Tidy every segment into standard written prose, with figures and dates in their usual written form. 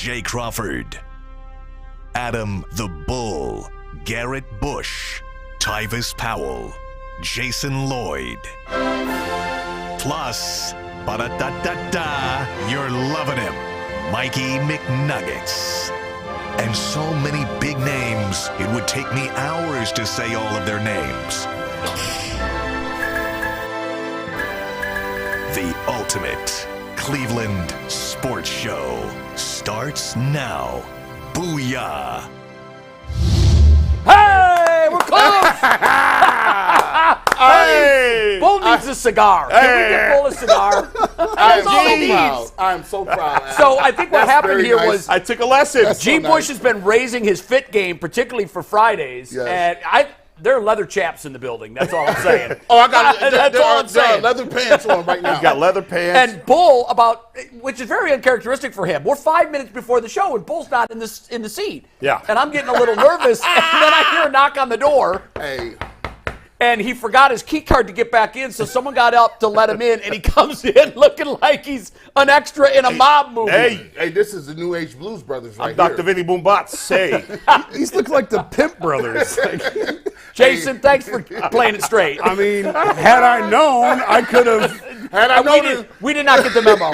Jay Crawford, Adam the Bull, Garrett Bush, Tyvis Powell, Jason Lloyd. Plus, ba-da-da-da-da, you're loving him, Mikey McNuggets. And so many big names, it would take me hours to say all of their names. The ultimate Cleveland sports show starts now. Booyah! Hey, we're close! Hey, Bull needs a cigar. Can we get Bull a cigar? I am so proud. So I think what happened here was I took a lesson. G. Bush has been raising his fit game, particularly for Fridays, and there are leather chaps in the building. That's all I'm saying. Oh, I got that's all I'm saying. leather pants on right now. He's got leather pants. And Bull, which is very uncharacteristic for him. We're 5 minutes before the show, and Bull's not in the seat. Yeah. And I'm getting a little nervous, and then I hear a knock on the door. Hey. And he forgot his key card to get back in, so someone got up to let him in, and he comes in looking like he's an extra in a mob movie. Hey, this is the New Age Blues Brothers right I'm Dr. here. Vinny Boombatz. Say. These look like the Pimp Brothers. Jason, thanks for playing it straight. I mean, had I known, I could have. We did not get the memo.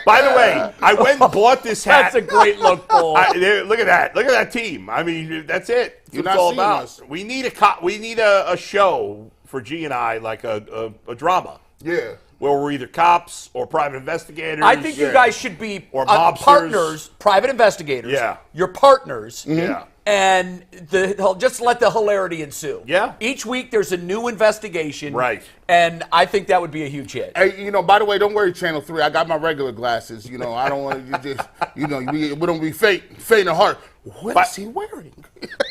By the way, I went and bought this hat. That's a great look, Bull. Look at that. Look at that team. I mean, that's it. You're It's not all seeing about. us. We need a show for G and I, like a drama. Yeah. Where we're either cops or private investigators. I think you guys should be Or mobsters. partners, private investigators. Yeah. You're partners. Yeah. And just let the hilarity ensue. Yeah. Each week there's a new investigation. Right. And I think that would be a huge hit. Hey, by the way, don't worry, Channel 3. I got my regular glasses. I don't want to just, we don't be faint of heart. What is he wearing?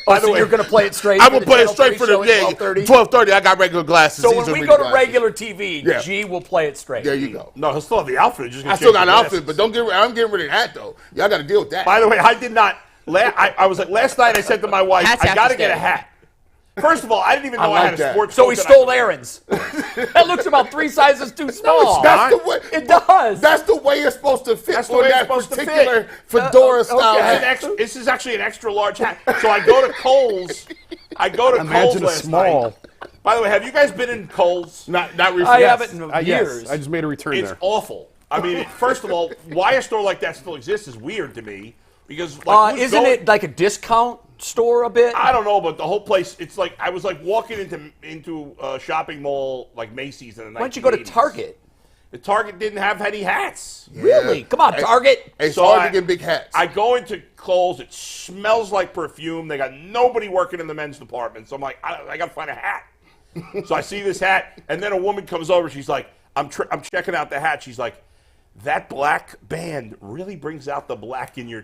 By the So way, you're going to play it straight? I'm going to play it straight for the 12:30? 12:30. I got regular glasses. So These when are we big go to glasses. regular TV, G will play it straight. There you go. No, he'll still have the outfit. Just gonna I still change got an the outfit, glasses. but I'm getting rid of the hat, though. Y'all got to deal with that. By the way, I did not. I was like, last night I said to my wife, Hats I have got to to get a stay. hat. First of all, I didn't even know I, like had a that. sports So coat he that stole errands. That looks about 3 sizes too small. That's the way. It does. That's the way it's supposed to fit That's the on way it's that supposed to fit. particular fedora style hat. This is actually an extra large hat. So I go to Kohl's. Kohl's Imagine a last small. night. By the way, have you guys been in Kohl's? Not recently. I haven't in Yes, years. I just made a return It's there. awful. I mean, first of all, why a store like that still exists is weird to me. Because like, Isn't it like a discount store a bit? I don't know, but the whole place, it's like I was like walking into a shopping mall like Macy's in the 1980s. Why don't you go to Target? The Target didn't have any hats. Really? Come on, Target. It's So hard I- to get big hats. I go into Kohl's. It smells like perfume. They got nobody working in the men's department. So I'm like, I got to find a hat. So I see this hat, and then a woman comes over. She's like, I'm checking out the hat. She's like, that black band really brings out the black in your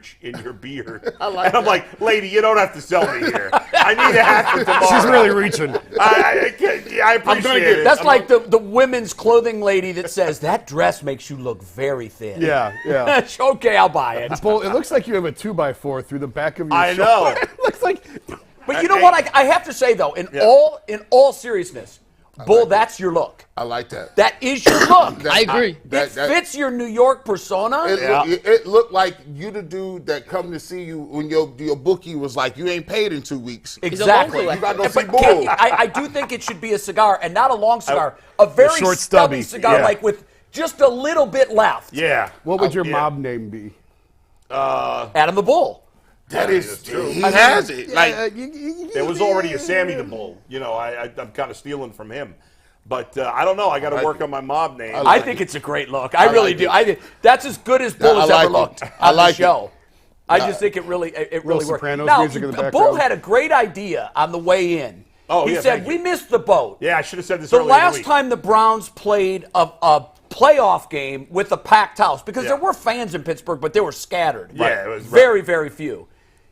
beard. And I'm like, lady, you don't have to sell me here. I need a hat for tomorrow. She's really reaching. I appreciate it. That's like the women's clothing lady that says, that dress makes you look very thin. Yeah, yeah. Okay, I'll buy it. Bull, it looks like you have a 2x4 through the back of your I shoulder. know. It looks like. But you know what? I have to say, though, in all seriousness, Bull, that's your look. I like that. That is your look. I agree. It fits your New York persona. It looked like you the dude that come to see you when your bookie was like, you ain't paid in 2 weeks. Exactly. He's a You got to go see But Bull. I do think it should be a cigar, and not a long cigar. A very short, stubby stubby. cigar, Yeah. like with just a little bit left. Yeah. What would your yeah. mob name be? Adam the Bull. That is that's true. He has it. Like, There was already a Sammy the Bull. I'm kind of stealing from him. But I don't know. I got to work on my mob name. I think it's a great look. I really do. That's as good as Bull I has like ever it. looked I on like the show. I just think it really worked. Sopranos Now, music in the Bull background. had a great idea on the way in. Oh, he yeah, said, thank we you. missed the boat. Yeah, I should have said this The earlier in last the week. time the Browns played a playoff game with a packed house, because there were fans in Pittsburgh, but they were scattered. Yeah, it was very, very few.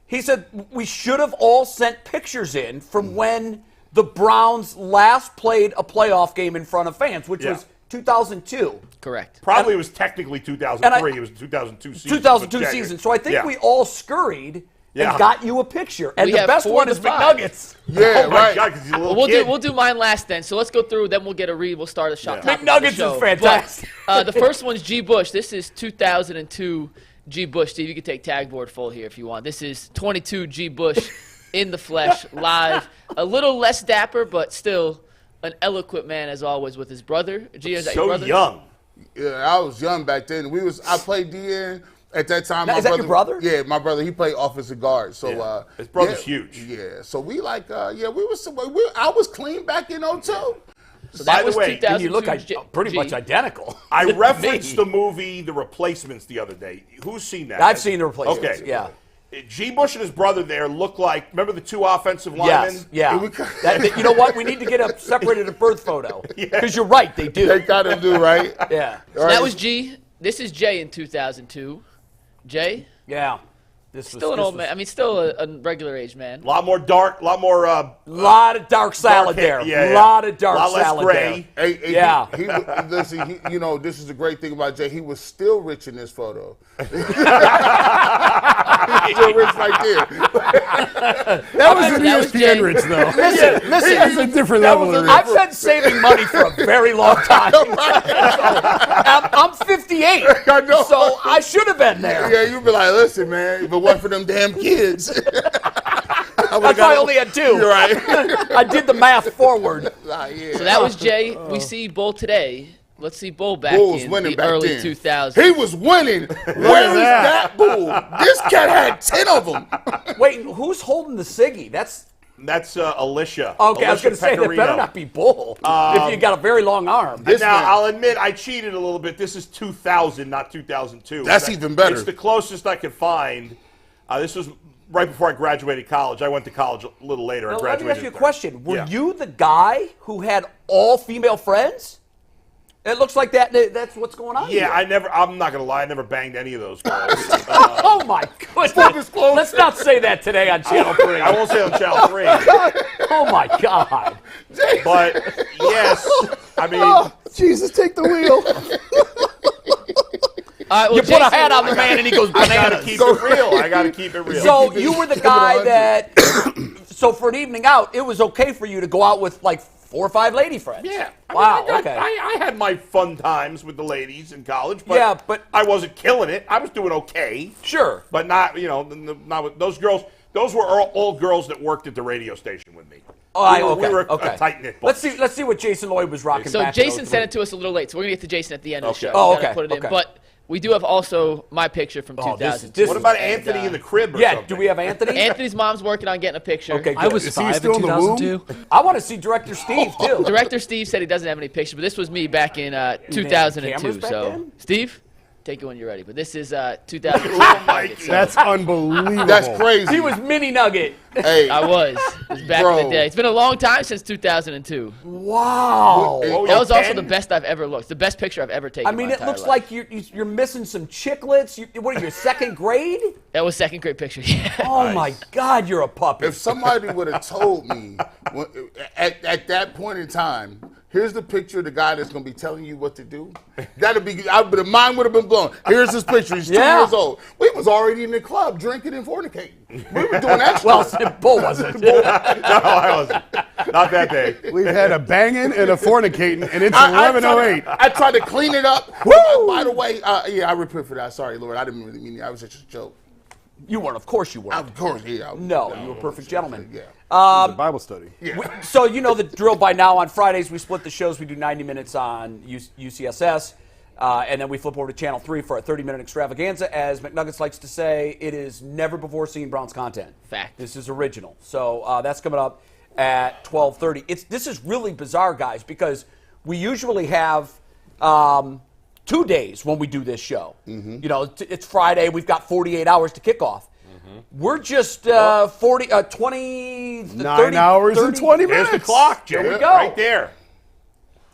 He said we should have all sent pictures in from when the Browns last played a playoff game in front of fans, which was 2002. Correct. Probably it was technically 2003. It was 2002 season. 2002 but yeah, season. So I think yeah. we all scurried Yeah. and got you a picture. And We the have best 4 one of is the 5. McNuggets. yeah, Oh my right. God, because he's a little We'll kid. do mine last then. So let's go through. Then we'll get a read. We'll start a shot. Yeah. topic for the McNuggets is show. fantastic. But, the first one's G. Bush. This is 2002. G. Bush. Steve, you can take tag board full here if you want. This is 22 G. Bush in the flesh, live. A little less dapper, but still an eloquent man, as always, with his brother. G, is that your brother? young. Yeah, I was young back then. I played DN at that time. Now, is that your brother? Yeah, my brother. He played offensive guard. So his brother's huge. Yeah. So we I was clean back in 02. So By that the was way, 2002 You look pretty G. much identical. I referenced the movie The Replacements the other day. Who's seen that? I've seen The Replacements, Okay. yeah. G. Bush and his brother there look like, remember the two offensive linemen? Yes, yeah. You know what? We need to get a separated at birth photo. Because you're right, they do. They got to do right. Yeah. So that was G. This is Jay in 2002. Jay? Yeah. Still an old man. I mean, still a regular age man. A lot more dark, a lot more. Lot of dark salad hair. there. Yeah, yeah. Lot of dark Lot less salad gray. there. Hey, Yeah. Listen, this is the great thing about Jay. He was still rich in this photo. Still rich right there. That was an that was ESPN Jay. rich, though. Listen. That's a different level of rich. I've been saving money for a very long time. I'm 58, I know. so I should have been there. Yeah, you'd be like, listen, man, if it wasn't for them damn kids. That's why I only had 2. You're right. I did the math forward. So that was Jay. We see Bull today. Let's see Bull back Bull was in winning the back early then. 2000s. He was winning. Where is that bull? This cat had 10 of them. Wait, who's holding the ciggy? That's Alicia. okay. I was Alicia going to say it Pecorino. better not be Bull if you got a very long arm. This Now, man- I'll admit I cheated a little bit. This is 2000, not 2002. That's even better. It's the closest I could find. This was right before I graduated college. I went to college a little later. Now, I let graduated. me ask you a question. Were Yeah. you the guy who had all female friends? It looks like that's what's going on. Yeah, here. I'm not going to lie. I never banged any of those girls. Oh my goodness! Let's not say that today on Channel 3. I won't say on Channel 3. Oh my God! But, yes, I mean, Jesus, take the wheel. All right, well, You put a Jason- hat on the man and he goes I got to bananas. keep it real. I got to keep it real. So you were the guy that. So for an evening out, it was okay for you to go out with like 4 or 5 lady friends. Yeah. Wow. Okay. I had my fun times with the ladies in college, but, Yeah, but- I wasn't killing it. I was doing okay. Sure. But not, not with those girls. Those were all girls that worked at the radio station with me. We were a tight-knit bunch. Let's see what Jason Lloyd was rocking. So back Jason in 03. sent it to us a little late, so we're gonna get to Jason at the end of the show. Oh, We gotta okay, Put it okay. in, but we do have also my picture from Oh, this 2000. is- What about Anthony in the crib or Yeah. something? Do we have Anthony? Anthony's mom's working on getting a picture. Okay. Good. I was Is he 5 still in in the womb? 2002. I want to see Director Steve too. Director Steve said he doesn't have any pictures, but this was me back in 2002. cameras back So then? Steve, take it when you're ready. But this is 2002. Oh, Mike. That's unbelievable. That's crazy. He was mini nugget. Hey, I was. It was back in Bro. the day. It's been a long time since 2002. Wow. Oh, That was also 10? the best I've ever looked. The best picture I've ever taken. I mean, in my it entire looks life. like you're missing some chiclets. What are you, second grade? That was second grade picture. Yeah. Oh my God, you're a puppy. if somebody would have told me at that point in time, here's the picture of the guy that's going to be telling you what to do, the mind would have been blown. Here's his picture. He's 2 Yeah. years old. We was already in the club drinking and fornicating. We were doing that Well, stuff. Bull wasn't. No, I wasn't. Not that day. We've had a banging and a fornicating, and it's I 11:08. tried to clean it up. By the way, I repent for that. Sorry, Lord. I didn't really mean it. I was just a joke. You weren't. Of course you weren't. Of course, yeah. No, you were a perfect gentleman. Yeah. The Bible study. So you know the drill by now. On Fridays, we split the shows. We do 90 minutes on UCSS, and then we flip over to Channel 3 for a 30-minute extravaganza. As McNuggets likes to say, it is never before seen Browns content. Fact. This is original. So that's coming up at 12:30. This is really bizarre, guys, because we usually have 2 days when we do this show. Mm-hmm. You know, it's Friday. We've got 48 hours to kick off. We're just 20, 9 hours and 20 minutes. There's the clock, Joe. There we go. Right there.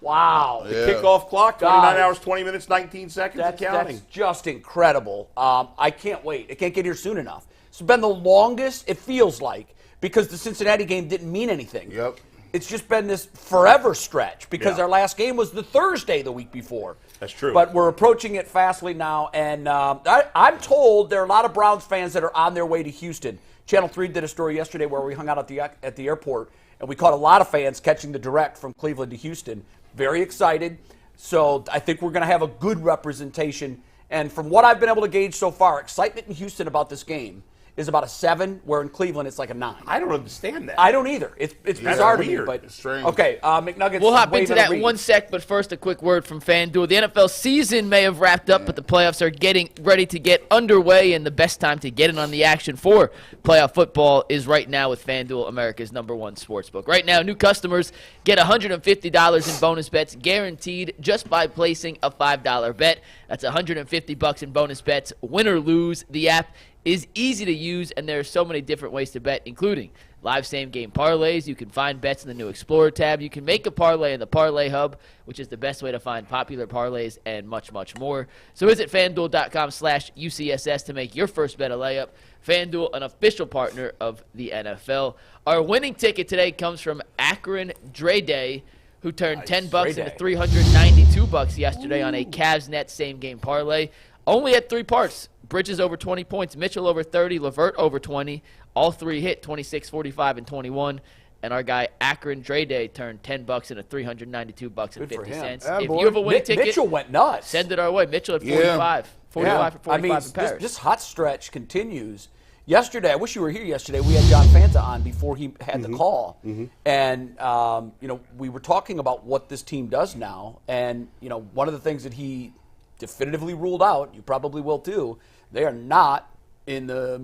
Wow. The kickoff clock, 29 Guys. hours, 20 minutes, 19 seconds, and counting. That's just incredible. I can't wait. I can't get here soon enough. It's been the longest, it feels like, because the Cincinnati game didn't mean anything. Yep. It's just been this forever stretch because Yeah. our last game was the Thursday the week before. That's true. But we're approaching it fastly now, and I'm told there are a lot of Browns fans that are on their way to Houston. Channel 3 did a story yesterday where we hung out at the airport, and we caught a lot of fans catching the direct from Cleveland to Houston. Very excited. So I think we're going to have a good representation And from what I've been able to gauge so far, excitement in Houston about this game is about a 7, where in Cleveland it's like a 9. I don't understand that. I don't either. It's bizarre to me. weird. But It's strange. okay, McNuggets. We'll hop way into better that in read. one sec, but first a quick word from FanDuel. The NFL season may have wrapped up, but the playoffs are getting ready to get underway, and the best time to get in on the action for playoff football is right now with FanDuel, America's #1 sportsbook. Right now, new customers get $150 in bonus bets guaranteed just by placing a $5 bet. That's $150 in bonus bets, win or lose. The app is easy to use, and there are so many different ways to bet, including live same-game parlays. You can find bets in the new Explorer tab. You can make a parlay in the Parlay Hub, which is the best way to find popular parlays, and much, much more. So visit FanDuel.com/UCSS to make your first bet a layup. FanDuel, an official partner of the NFL. Our winning ticket today comes from Akron Drede, who turned $10 into $392 yesterday on a Cavs net same-game parlay. Only had 3 parts. Bridges over 20 points, Mitchell over 30, Levert over 20. All 3 hit, 26, 45, and 21. And our guy Akron Drede turned $10 into $392.50. Ah, If boy. you have a winning ticket, Mitchell went nuts. send it our way. Mitchell at 45. 45 for 45 in Paris. This hot stretch continues. Yesterday, I wish you were here yesterday. We had John Fanta on before he had the call, and we were talking about what this team does now. And one of the things that he definitively ruled out, you probably will too, they are not in the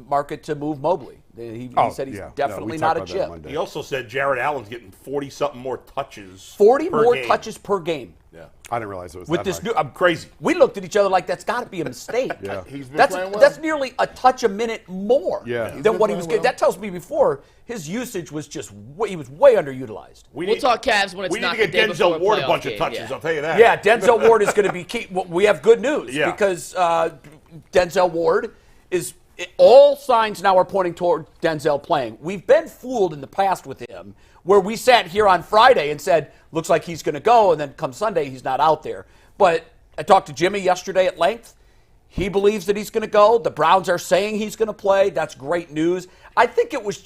market to move Mobley. He said he's definitely not a chip. He also said Jared Allen's getting 40-something more touches. 40 per more game. touches per game. Yeah. I didn't realize it was With that this high. new, I'm crazy. We looked at each other like that's got to be a mistake. Yeah. He's been That's playing well. that's nearly a touch a minute more Yeah. He's than been what he was playing getting. well. That tells me before his usage was just he was way underutilized. We'll talk Cavs when it's We need not to get the day before Denzel Ward a playoff bunch game, of touches, yeah. I'll tell you that. Yeah, Denzel Ward is going to be key. Well, we have good news Yeah. because Denzel Ward is. All signs now are pointing toward Denzel playing. We've been fooled in the past with him, where we sat here on Friday and said, looks like he's going to go, and then come Sunday, he's not out there. But I talked to Jimmy yesterday at length. He believes that he's going to go. The Browns are saying he's going to play. That's great news. I think it was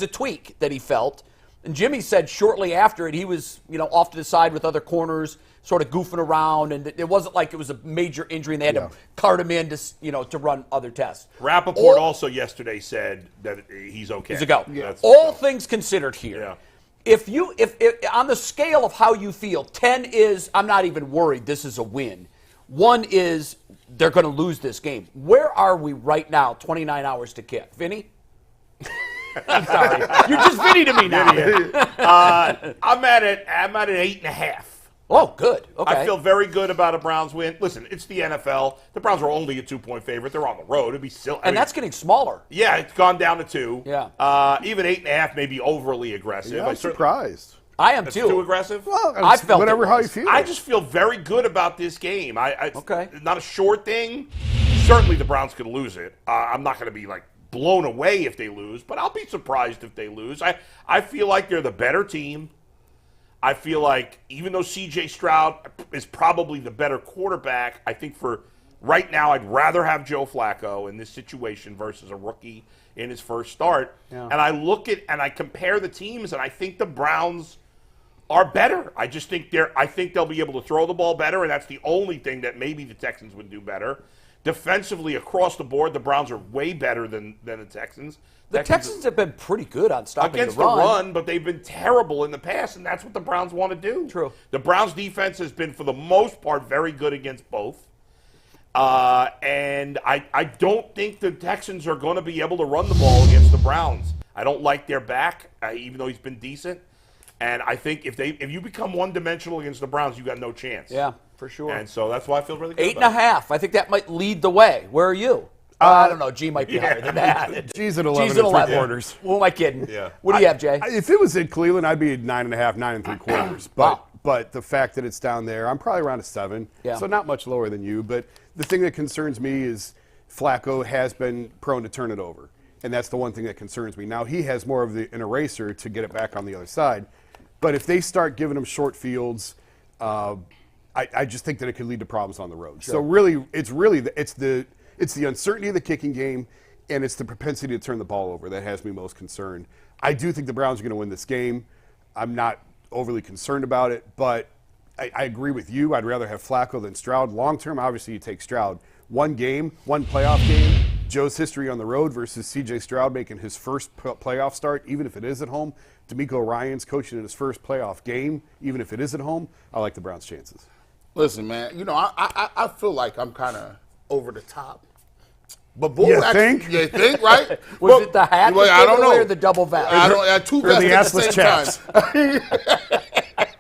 a tweak that he felt. And Jimmy said shortly after it, he was, off to the side with other corners, sort of goofing around, and it wasn't like it was a major injury and they had to cart him in to run other tests. Rappaport also yesterday said that he's okay. He's a go. Yeah. All things considered here. Yeah. If on the scale of how you feel, 10 is I'm not even worried. This is a win. 1 is they're going to lose this game. Where are we right now? 29 hours to kick. Vinny? I'm sorry. You're just Vinny to me now. I'm at an 8.5. Oh, good. Okay. I feel very good about a Browns win. Listen, it's the NFL. The Browns are only a 2-point favorite. They're on the road. It'd be silly. And that's getting smaller. Yeah, it's gone down to 2. Yeah. Even 8.5 may be overly aggressive. Yeah, I'm surprised. I am That's too. too aggressive? Well, I felt whatever it how you was. feel. I just feel very good about this game. Okay. Not a short thing. Certainly the Browns could lose it. I'm not going to be blown away if they lose, but I'll be surprised if they lose. I feel like they're the better team. I feel like even though C.J. Stroud is probably the better quarterback, I think for right now I'd rather have Joe Flacco in this situation versus a rookie in his first start. Yeah. And I look at and I compare the teams, and I think the Browns are better. I just think they'll be able to throw the ball better, and that's the only thing that maybe the Texans would do better. Defensively, across the board, the Browns are way better than the Texans. The Texans have been pretty good on stopping Against the run. but they've been terrible in the past, and that's what the Browns want to do. True. The Browns' defense has been, for the most part, very good against both. And I don't think the Texans are going to be able to run the ball against the Browns. I don't like their back, even though he's been decent. And I think if you become one-dimensional against the Browns, you got no chance. Yeah, for sure. And so that's why I feel really good. 8.5. I think that might lead the way. Where are you? I don't know. G might be higher than that. G's at 11 G's at and 11. 3/4. Who am I kidding? Yeah. What do you have, Jay? If it was in Cleveland, I'd be at 9.5, 9 3/4. Wow. But the fact that it's down there, I'm probably around a 7. Yeah. So not much lower than you. But the thing that concerns me is Flacco has been prone to turn it over. And that's the one thing that concerns me. Now, he has more of an eraser to get it back on the other side. But if they start giving him short fields, I just think that it could lead to problems on the road. Sure. So really, it's the uncertainty of the kicking game, and it's the propensity to turn the ball over that has me most concerned. I do think the Browns are going to win this game. I'm not overly concerned about it, but I agree with you. I'd rather have Flacco than Stroud. Long term, obviously, you take Stroud. One game, one playoff game. Joe's history on the road versus C.J. Stroud making his first playoff start, even if it is at home. D'Amico Ryans coaching in his first playoff game, even if it is at home. I like the Browns' chances. Listen, man, I feel like I'm kind of over the top. But Bull You actually, think? you think, right? Was it the hat? Well, I don't know. Or the double vest? I don't. Two Or vests the at the assless same time.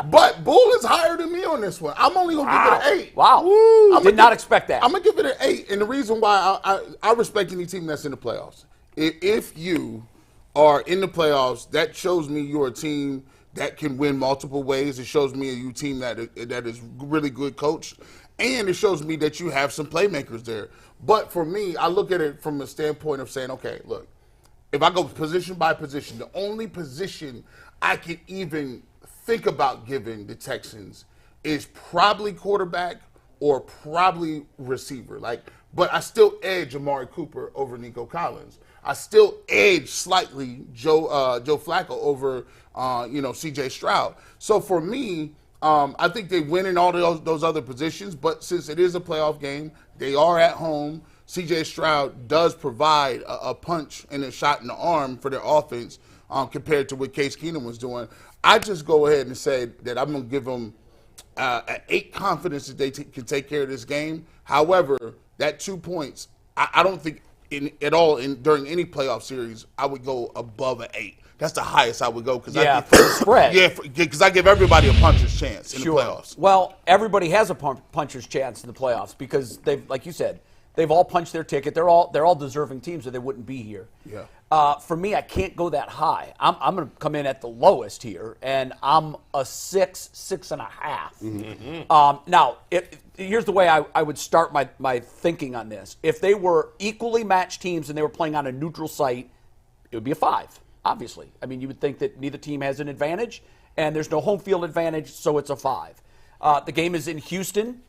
But Bull is higher than me on this one. I'm only gonna give it an 8. Wow. Did not expect that. I'm gonna give it an 8, and the reason why I respect any team that's in the playoffs. If you are in the playoffs, that shows me you're a team that can win multiple ways. It shows me a team that is really good coached, and it shows me that you have some playmakers there. But for me, I look at it from a standpoint of saying, okay, look, if I go position by position, the only position I can even think about giving the Texans is probably quarterback or probably receiver. But I still edge Amari Cooper over Nico Collins. I still edge slightly Joe Flacco over C.J. Stroud. So for me, I think they win in all those other positions. But since it is a playoff game, they are at home. C.J. Stroud does provide a punch and a shot in the arm for their offense compared to what Case Keenum was doing. I just go ahead and say that I'm going to give them an 8 confidence that they can take care of this game. However, that 2 points, I don't think during any playoff series I would go above an 8. That's the highest I would go because for the spread. Yeah, because I give everybody a puncher's chance in the playoffs. Well, everybody has a puncher's chance in the playoffs because they've, like you said, they've all punched their ticket. They're all deserving teams, or they wouldn't be here. Yeah. For me, I can't go that high. I'm going to come in at the lowest here, and I'm a 6.5. Mm-hmm. Now, here's the way I would start my thinking on this. If they were equally matched teams and they were playing on a neutral site, it would be a 5. Obviously. I mean, you would think that neither team has an advantage, and there's no home field advantage, so it's a 5. The game is in Houston,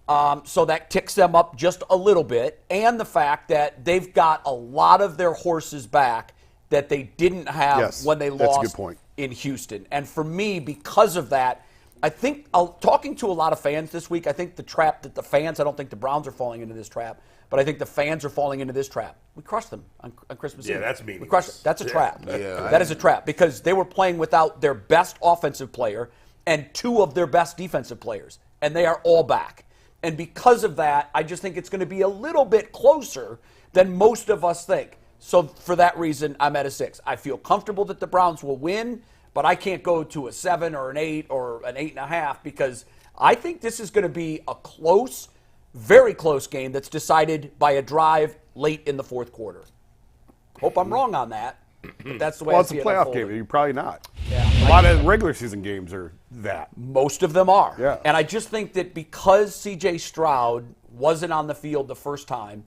so that ticks them up just a little bit, and the fact that they've got a lot of their horses back that they didn't have when they lost in Houston. And for me, because of that, I think, talking to a lot of fans this week, I think the trap that the fans, I don't think the Browns are falling into this trap, but I think the fans are falling into this trap. We crushed them on Christmas Eve. Yeah, that's meaningless. We crushed them. That's a trap. Yeah, that is a trap because they were playing without their best offensive player and 2 of their best defensive players, and they are all back. And because of that, I just think it's going to be a little bit closer than most of us think. So for that reason, I'm at a 6. I feel comfortable that the Browns will win, but I can't go to a 7 or an 8 or an 8.5 because I think this is going to be a close, very close game that's decided by a drive late in the fourth quarter. Hope I'm wrong on that, but that's the way I see it. Well, it's a playoff game. You're probably not. Yeah. A lot of regular season games are that. Most of them are. Yeah. And I just think that because C.J. Stroud wasn't on the field the first time,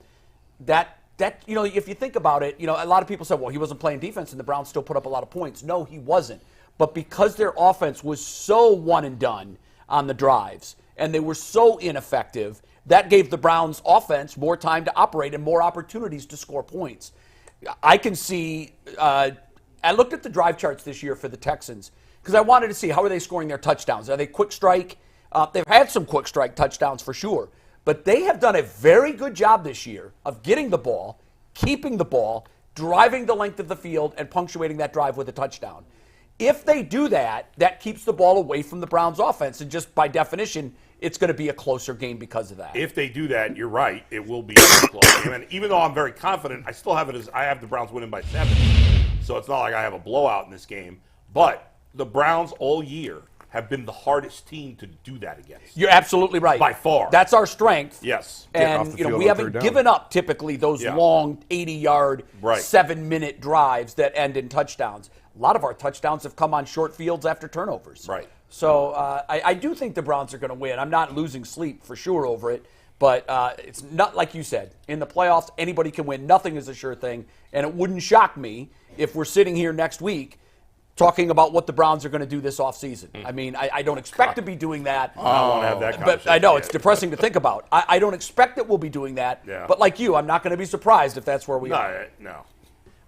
that if you think about it, a lot of people said, well, he wasn't playing defense and the Browns still put up a lot of points. No, he wasn't. But because their offense was so one and done on the drives and they were so ineffective, that gave the Browns offense more time to operate and more opportunities to score points. I can see, I looked at the drive charts this year for the Texans because I wanted to see how are they scoring their touchdowns. Are they quick strike? They've had some quick strike touchdowns for sure, but they have done a very good job this year of getting the ball, keeping the ball, driving the length of the field, and punctuating that drive with a touchdown. If they do that, that keeps the ball away from the Browns offense, and just by definition, it's going to be a closer game because of that. If they do that, you're right. It will be a close game. And even though I'm very confident, I still have it as I have the Browns winning by 7. So it's not like I have a blowout in this game. But the Browns all year have been the hardest team to do that against. You're absolutely right. By far. That's our strength. Yes. And we haven't given up typically those long 80-yard, 7-minute drives that end in touchdowns. A lot of our touchdowns have come on short fields after turnovers. Right. So I do think the Browns are going to win. I'm not losing sleep for sure over it. But it's not like you said. In the playoffs, anybody can win. Nothing is a sure thing. And it wouldn't shock me if we're sitting here next week talking about what the Browns are going to do this offseason. I mean, I don't expect to be doing that. I don't want to have that conversation. But I know, it's depressing to think about. I don't expect that we'll be doing that. Yeah. But like you, I'm not going to be surprised if that's where we are. No.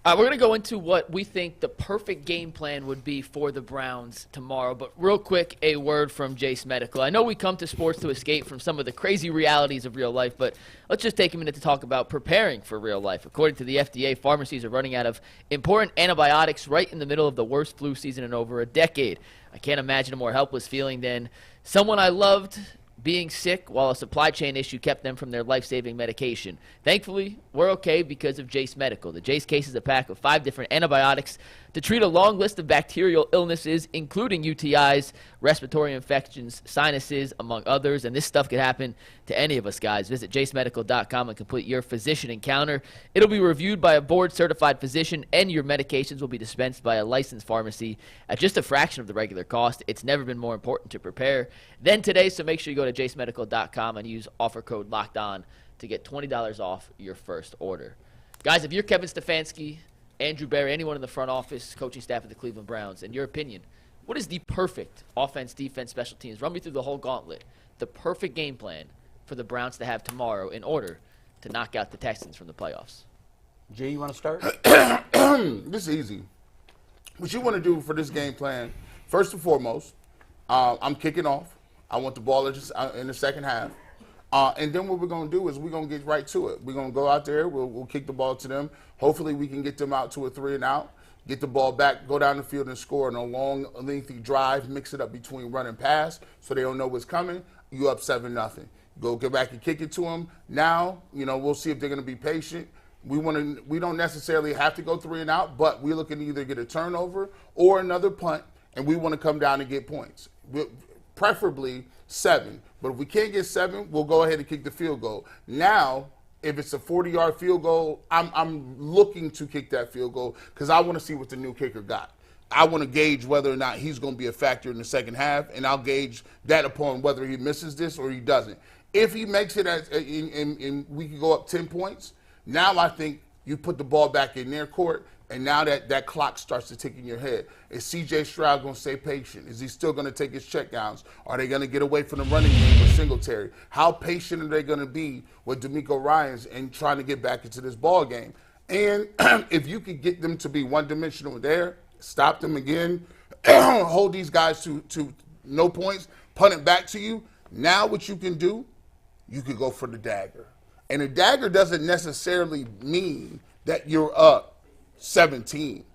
We're going to go into what we think the perfect game plan would be for the Browns tomorrow. But real quick, a word from Jace Medical. I know we come to sports to escape from some of the crazy realities of real life, but let's just take a minute to talk about preparing for real life. According to the FDA, pharmacies are running out of important antibiotics right in the middle of the worst flu season in over a decade. I can't imagine a more helpless feeling than someone I loved being sick while a supply chain issue kept them from their life-saving medication. Thankfully, we're okay because of Jace Medical. The Jace case is a pack of 5 different antibiotics to treat a long list of bacterial illnesses, including UTIs, respiratory infections, sinuses, among others. And this stuff could happen to any of us, guys. Visit jacemedical.com and complete your physician encounter. It'll be reviewed by a board-certified physician, and your medications will be dispensed by a licensed pharmacy at just a fraction of the regular cost. It's never been more important to prepare than today, so make sure you go to jacemedical.com and use offer code LOCKEDON to get $20 off your first order. Guys, if you're Kevin Stefanski, Andrew Berry, anyone in the front office, coaching staff of the Cleveland Browns, in your opinion, what is the perfect offense, defense, special teams? Run me through the whole gauntlet. The perfect game plan for the Browns to have tomorrow in order to knock out the Texans from the playoffs. Jay, you want to start? This is easy. What you want to do for this game plan, first and foremost, I'm kicking off. I want the ball in the second half. And then what we're going to do is we're going to get right to it. We're going to go out there. We'll kick the ball to them. Hopefully we can get them out to a 3-and-out, get the ball back, go down the field and score in a long, lengthy drive, mix it up between run and pass so they don't know what's coming. You up 7-0. Go get back and kick it to them. Now, we'll see if they're going to be patient. We don't necessarily have to go 3-and-out, but we're looking to either get a turnover or another punt, and we want to come down and get points. Preferably 7. But if we can't get 7, we'll go ahead and kick the field goal. Now, if it's a 40-yard field goal, I'm looking to kick that field goal because I want to see what the new kicker got. I want to gauge whether or not he's going to be a factor in the second half, and I'll gauge that upon whether he misses this or he doesn't. If he makes it and we can go up 10 points, now I think you put the ball back in their court, and now that clock starts to tick in your head. Is C.J. Stroud going to stay patient? Is he still going to take his checkdowns? Are they going to get away from the running game with Singletary? How patient are they going to be with D'Amico Ryans and trying to get back into this ball game? And if you could get them to be one-dimensional there, stop them again, hold these guys to no points, punt it back to you, now what you can do, you could go for the dagger. And a dagger doesn't necessarily mean that you're up 17.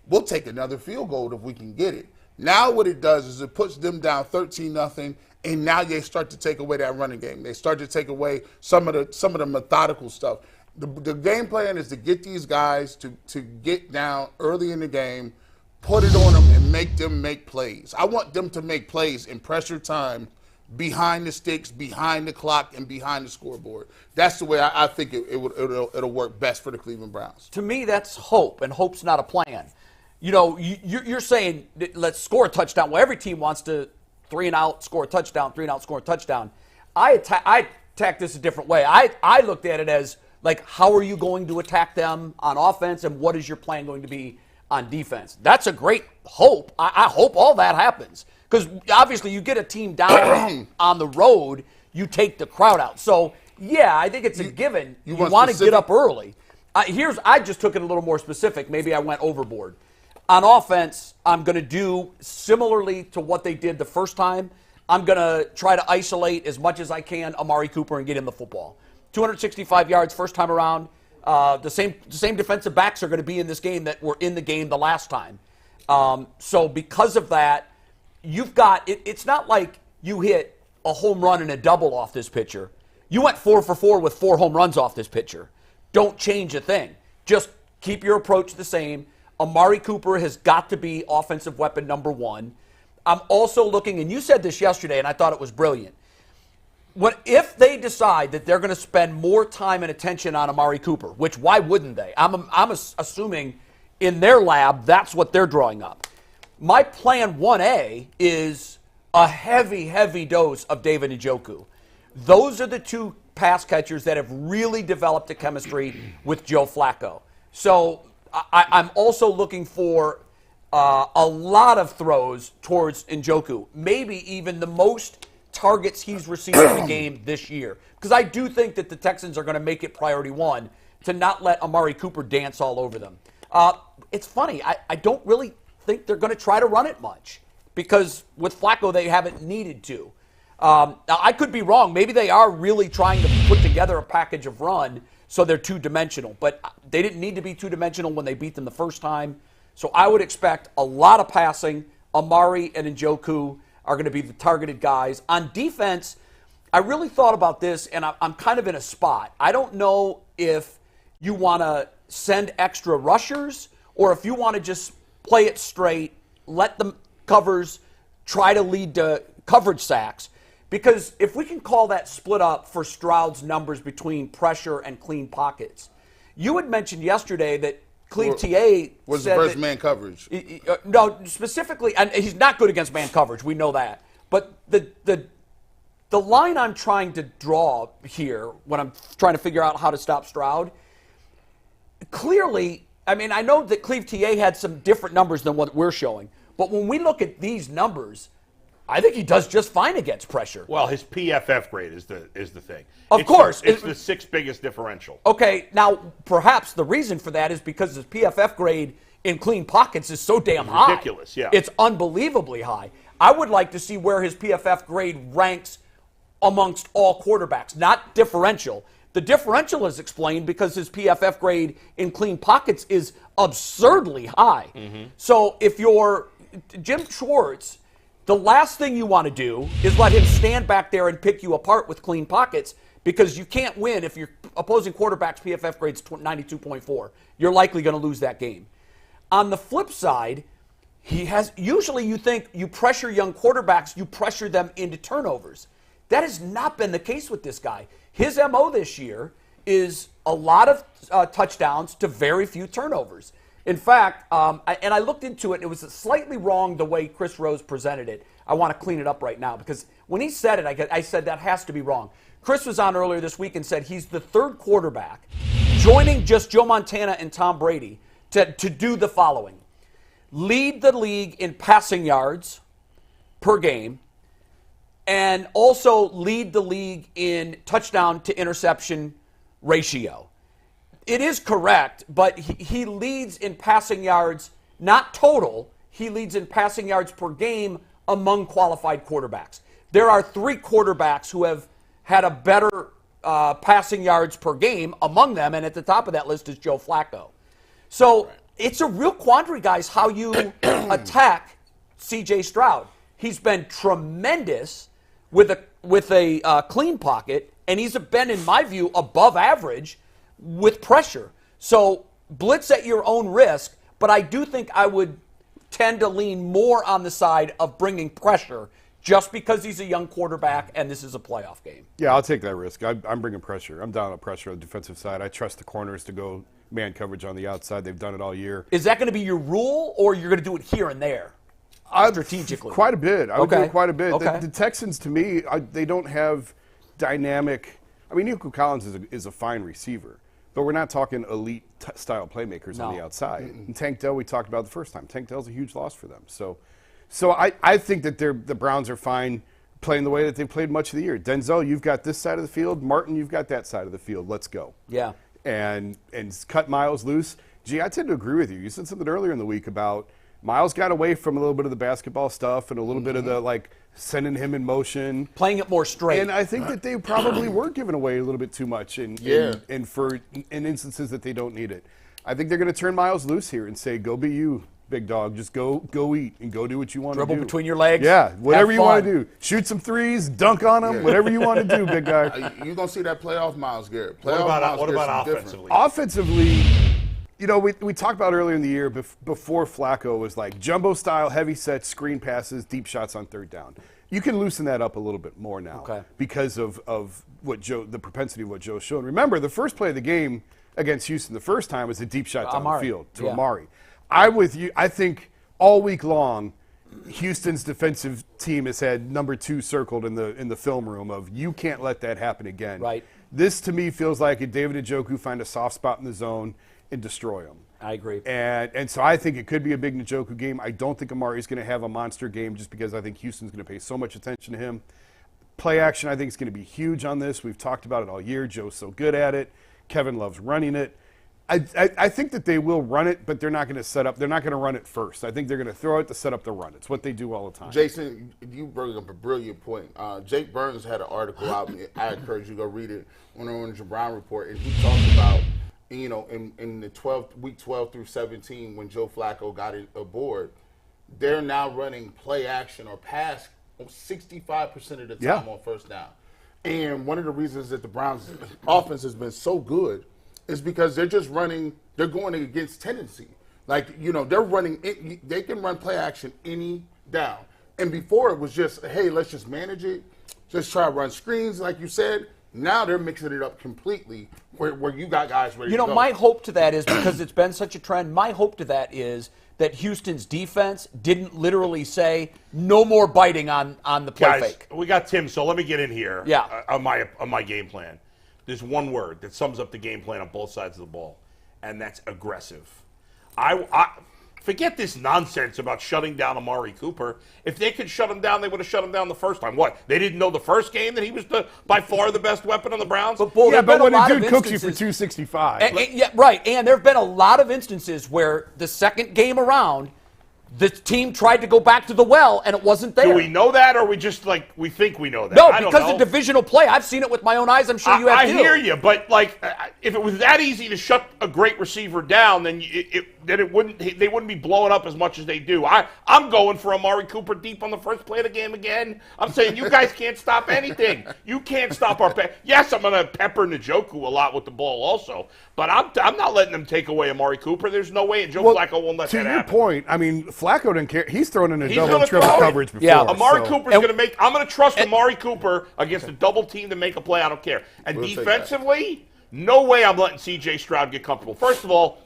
We'll take another field goal if we can get it. Now what it does is it puts them down 13-0, and now they start to take away that running game. They start to take away some of the methodical stuff. The game plan is to get these guys to get down early in the game, put it on them, and make them make plays. I want them to make plays in pressure time, behind the sticks, behind the clock, and behind the scoreboard. That's the way I think it'll work best for the Cleveland Browns. To me, that's hope, and hope's not a plan. You're saying let's score a touchdown. Well, every team wants to 3-and-out, score a touchdown, 3-and-out, score a touchdown. I attack this a different way. I looked at it as, like, how are you going to attack them on offense, and what is your plan going to be on defense? That's a great hope. I hope all that happens. Because obviously you get a team down on the road, you take the crowd out. So, yeah, I think it's a given. You want to get up early. I just took it a little more specific. Maybe I went overboard. On offense, I'm going to do similarly to what they did the first time. I'm going to try to isolate as much as I can Amari Cooper and get him the football. 265 yards first time around. The same defensive backs are going to be in this game that were in the game the last time. So because of that, you've got it's not like you hit a home run and a double off this pitcher. You went 4 for 4 with 4 home runs off this pitcher. Don't change a thing. Just keep your approach the same. Amari Cooper has got to be offensive weapon number 1. I'm also looking, and you said this yesterday, and I thought it was brilliant. If they decide that they're going to spend more time and attention on Amari Cooper, which why wouldn't they? I'm assuming in their lab that's what they're drawing up. My plan 1A is a heavy, heavy dose of David Njoku. Those are the 2 pass catchers that have really developed a chemistry with Joe Flacco. So I'm also looking for a lot of throws towards Njoku, maybe even the most targets he's received in the game this year. Because I do think that the Texans are going to make it priority 1 to not let Amari Cooper dance all over them. It's funny. I don't really think they're going to try to run it much because with Flacco, they haven't needed to. Now, I could be wrong. Maybe they are really trying to put together a package of run so they're two-dimensional. But they didn't need to be two-dimensional when they beat them the first time. So I would expect a lot of passing. Amari and Njoku are going to be the targeted guys. On defense, I really thought about this, and I'm kind of in a spot. I don't know if you want to send extra rushers or if you want to just play it straight, let the covers try to lead to coverage sacks. Because if we can call that split up for Stroud's numbers between pressure and clean pockets, you had mentioned yesterday that Cleve TA was said the first man coverage. No, specifically, and he's not good against man coverage. We know that. But the line I'm trying to draw here when I'm trying to figure out how to stop Stroud, clearly, I mean, I know that Cleve TA had some different numbers than what we're showing. But when we look at these numbers, I think he does just fine against pressure. Well, his PFF grade is the thing. Of course. It's the sixth biggest differential. Okay, now perhaps the reason for that is because his PFF grade in clean pockets is so damn high. Ridiculous, yeah. It's unbelievably high. I would like to see where his PFF grade ranks amongst all quarterbacks, not differential. The differential is explained because his PFF grade in clean pockets is absurdly high. So if you're Jim Schwartz, the last thing you want to do is let him stand back there and pick you apart with clean pockets because you can't win if your opposing quarterback's PFF grade's 92.4. You're likely going to lose that game. On the flip side, usually you think you pressure young quarterbacks, you pressure them into turnovers. That has not been the case with this guy. His MO this year is a lot of touchdowns to very few turnovers. In fact, and I looked into it, and it was slightly wrong the way Chris Rose presented it. I want to clean it up right now because when he said it, I said that has to be wrong. Chris was on earlier this week and said he's the third quarterback, joining just Joe Montana and Tom Brady, to do the following. Lead the league in passing yards per game, and also lead the league in touchdown to interception ratio. It is correct, but he leads in passing yards, not total. He leads in passing yards per game among qualified quarterbacks. There are 3 quarterbacks who have had a better passing yards per game among them, and at the top of that list is Joe Flacco. So it's a real quandary, guys, how you attack C.J. Stroud. He's been tremendous with a clean pocket, and he's been, in my view, above average with pressure. So blitz at your own risk, but I do think I would tend to lean more on the side of bringing pressure just because he's a young quarterback and this is a playoff game. Yeah, I'll take that risk. I'm bringing pressure. I'm down on pressure on the defensive side. I trust the corners to go man coverage on the outside. They've done it all year. Is that going to be your rule, or you're going to do it here and there strategically? Quite a bit. I would do it quite a bit. Okay. The Texans, to me, they don't have dynamic. I mean, Nico Collins is a fine receiver. But we're not talking elite-style playmakers on the outside. And Tank Dell, we talked about the first time. Tank Dell's a huge loss for them. So I think that the Browns are fine playing the way that they've played much of the year. Denzel, you've got this side of the field. Martin, you've got that side of the field. Let's go. Yeah. And cut Myles loose. Gee, I tend to agree with you. You said something earlier in the week about Myles got away from a little bit of the basketball stuff and a little bit of the, sending him in motion. Playing it more straight. And I think that they probably were giving away a little bit too much in instances that they don't need it. I think they're going to turn Myles loose here and say, go be you, big dog. Just go eat and go do what you want to do. Dribble between your legs. Yeah, whatever you want to do. Shoot some threes, dunk on them, whatever you want to do, big guy. You're going to see that playoff Myles Garrett. What about offensively? Offensively, you know, we talked about earlier in the year before Flacco was like jumbo style, heavy sets, screen passes, deep shots on third down. You can loosen that up a little bit more now because of what the propensity of what Joe's shown. Remember, the first play of the game against Houston the first time was a deep shot down the field to Amari. I'm with you. I think all week long, Houston's defensive team has had number 2 circled in the film room of you can't let that happen again. Right. This to me feels like a David Njoku find a soft spot in the zone and destroy him. I agree. And so I think it could be a big Njoku game. I don't think Amari's going to have a monster game just because I think Houston's going to pay so much attention to him. Play action, I think, is going to be huge on this. We've talked about it all year. Joe's so good at it. Kevin loves running it. I think that they will run it, but they're not going to set up. They're not going to run it first. I think they're going to throw it to set up the run. It's what they do all the time. Jason, you bring up a brilliant point. Jake Burns had an article out. I encourage you to go read it on the Orange and Brown Report, and he talked about, in the week 12 through 17 when Joe Flacco got it aboard, they're now running play action or pass 65% of the time on first down. And one of the reasons that the Browns' offense has been so good is because they're just running, they're going against tendency. Like, they're running, they can run play action any down. And before it was just, hey, let's just manage it, just try to run screens, like you said. Now they're mixing it up completely where you got guys ready to go. My hope to that is, because it's been such a trend, my hope to that is that Houston's defense didn't literally say, no more biting on the play fake. We got Tim, so let me get in here on my game plan. There's one word that sums up the game plan on both sides of the ball, and that's aggressive. I forget this nonsense about shutting down Amari Cooper. If they could shut him down, they would have shut him down the first time. What? They didn't know the first game that he was by far the best weapon on the Browns? But when a dude cooks you for 265. And there have been a lot of instances where the second game around, the team tried to go back to the well, and it wasn't there. Do we know that, or we just, we think we know that? No, because of divisional play. I've seen it with my own eyes. I'm sure you have too. I hear you, but, if it was that easy to shut a great receiver down, then they wouldn't be blowing up as much as they do. I'm going for Amari Cooper deep on the first play of the game again. I'm saying you guys can't stop anything. You can't stop our – yes, I'm going to pepper Njoku a lot with the ball also, but I'm not letting them take away Amari Cooper. There's no way, and Joe Flacco won't let that happen. To your point, I mean, Flacco didn't care. He's thrown in a double and triple coverage before. Yeah, Amari Cooper's going to make – I'm going to trust Amari Cooper against a double team to make a play. I don't care. And defensively, no way I'm letting C.J. Stroud get comfortable. First of all,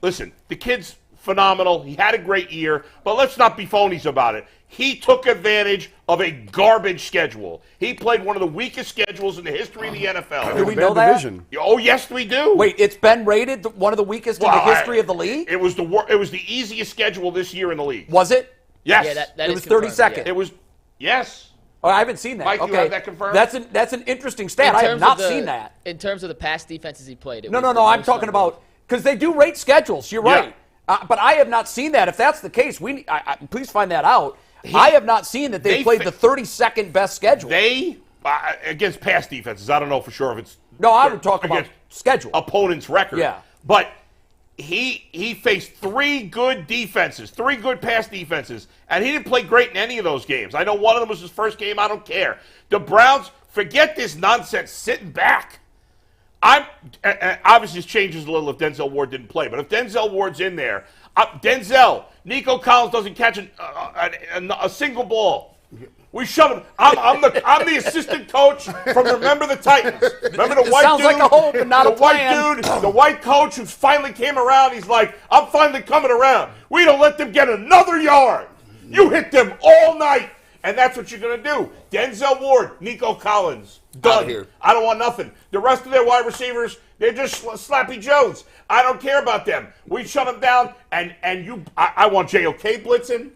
listen, the kid's phenomenal. He had a great year, but let's not be phonies about it. He took advantage of a garbage schedule. He played one of the weakest schedules in the history of the NFL. Do we know that? Division. Oh, yes, we do. Wait, it's been rated one of the weakest in the history of the league? It was the easiest schedule this year in the league. Was it? Yes. Yeah, that it was 32nd. Yeah. It was, yes. Oh, I haven't seen that. Mike, okay. you have that confirmed? That's an interesting stat. I have not seen that. In terms of the past defenses he played. No. I'm talking about, because they do rate schedules. You're right. But I have not seen that. If that's the case, please find that out. I have not seen that they played the 32nd best schedule. They, against past defenses, I don't know for sure if it's. No, I would talk about schedule. Opponent's record. Yeah. But he faced three good pass defenses, and he didn't play great in any of those games. I know one of them was his first game. I don't care. The Browns, forget this nonsense sitting back. Obviously, this changes a little if Denzel Ward didn't play, but if Denzel Ward's in there, Nico Collins doesn't catch a single ball. We shut him. I'm the assistant coach from Remember the Titans. Remember the white sounds dude? Like a hope and not a plan. The white coach who finally came around. He's like, I'm finally coming around. We don't let them get another yard. You hit them all night. And that's what you're going to do. Denzel Ward, Nico Collins, done. Here. I don't want nothing. The rest of their wide receivers, they're just Slappy Joes. I don't care about them. We shut them down, and I want JOK blitzing.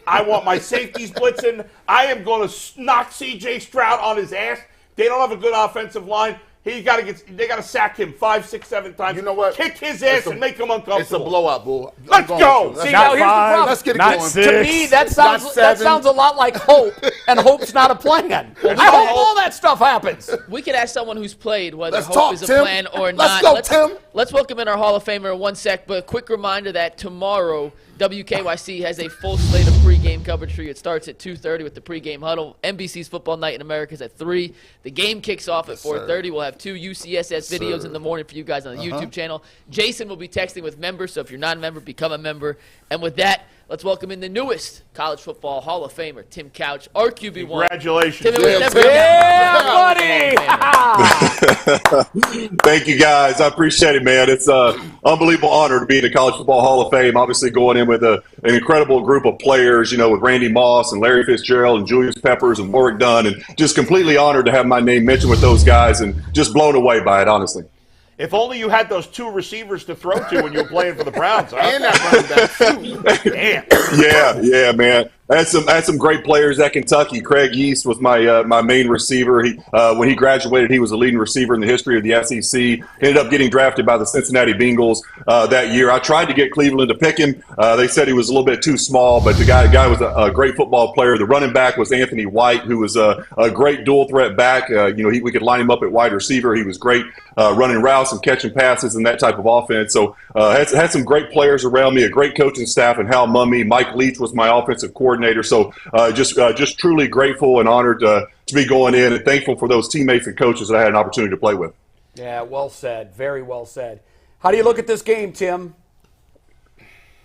I want my safeties blitzing. I am going to knock C.J. Stroud on his ass. They don't have a good offensive line. They got to sack him 5, 6, 7 times. You know what? Kick his ass and make him uncomfortable. It's a blowout, bull. Let's go. See, now here's the problem. Let's get it Not going. 6. To me, that sounds a lot like hope, and hope's not a plan. I hope all that stuff happens. We could ask someone who's played whether Let's hope talk, is a Tim. plan or Let's not. go, Tim. Let's welcome in our Hall of Famer in 1 sec, but a quick reminder that tomorrow WKYC has a full slate of pregame coverage for you. It starts at 2:30 with the pregame huddle. NBC's Football Night in America is at 3. The game kicks off at 4:30. We'll have 2 UCSS videos in the morning for you guys on the YouTube channel. Jason will be texting with members, so if you're not a member, become a member. And with that, let's welcome in the newest college football Hall of Famer, Tim Couch, our QB1. Congratulations. Tim, it was never buddy! Thank you, guys. I appreciate it, man. It's an unbelievable honor to be in the College Football Hall of Fame. Obviously, going in with an incredible group of players, with Randy Moss and Larry Fitzgerald and Julius Peppers and Warwick Dunn, and just completely honored to have my name mentioned with those guys and just blown away by it, honestly. If only you had those 2 receivers to throw to when you were playing for the Browns. Huh? And that running back too. Damn. Yeah, man. I had some great players at Kentucky. Craig Yeast was my main receiver. When he graduated, he was the leading receiver in the history of the SEC. Ended up getting drafted by the Cincinnati Bengals that year. I tried to get Cleveland to pick him. They said he was a little bit too small, but the guy was a great football player. The running back was Anthony White, who was a great dual threat back. We could line him up at wide receiver. He was great running routes and catching passes and that type of offense. So had some great players around me, a great coaching staff, and Hal Mumme. Mike Leach was my offensive coordinator. So just truly grateful and honored to be going in, and thankful for those teammates and coaches that I had an opportunity to play with. Yeah, well said. Very well said. How do you look at this game, Tim?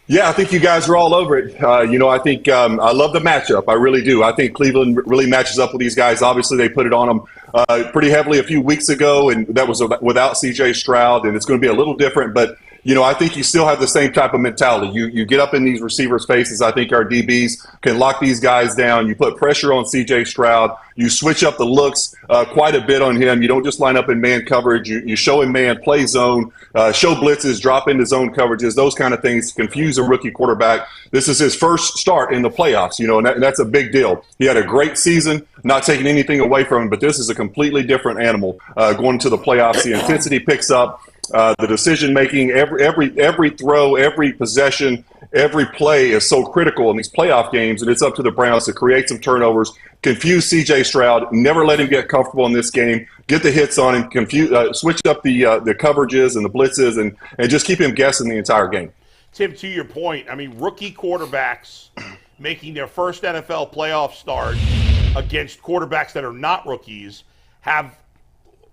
Yeah, I think you guys are all over it. I think I love the matchup. I really do. I think Cleveland really matches up with these guys. Obviously, they put it on them pretty heavily a few weeks ago, and that was without C.J. Stroud, and it's going to be a little different, but I think you still have the same type of mentality. You get up in these receivers' faces. I think our DBs can lock these guys down. You put pressure on C.J. Stroud. You switch up the looks quite a bit on him. You don't just line up in man coverage. You show him man, play zone, show blitzes, drop into zone coverages, those kind of things to confuse a rookie quarterback. This is his first start in the playoffs, and that's a big deal. He had a great season, not taking anything away from him, but this is a completely different animal going to the playoffs. The intensity picks up. The decision making, every throw, every possession, every play is so critical in these playoff games, and it's up to the Browns to create some turnovers, confuse C.J. Stroud, never let him get comfortable in this game, get the hits on him, switch up the coverages and the blitzes, and just keep him guessing the entire game. Tim, to your point, rookie quarterbacks making their first NFL playoff start against quarterbacks that are not rookies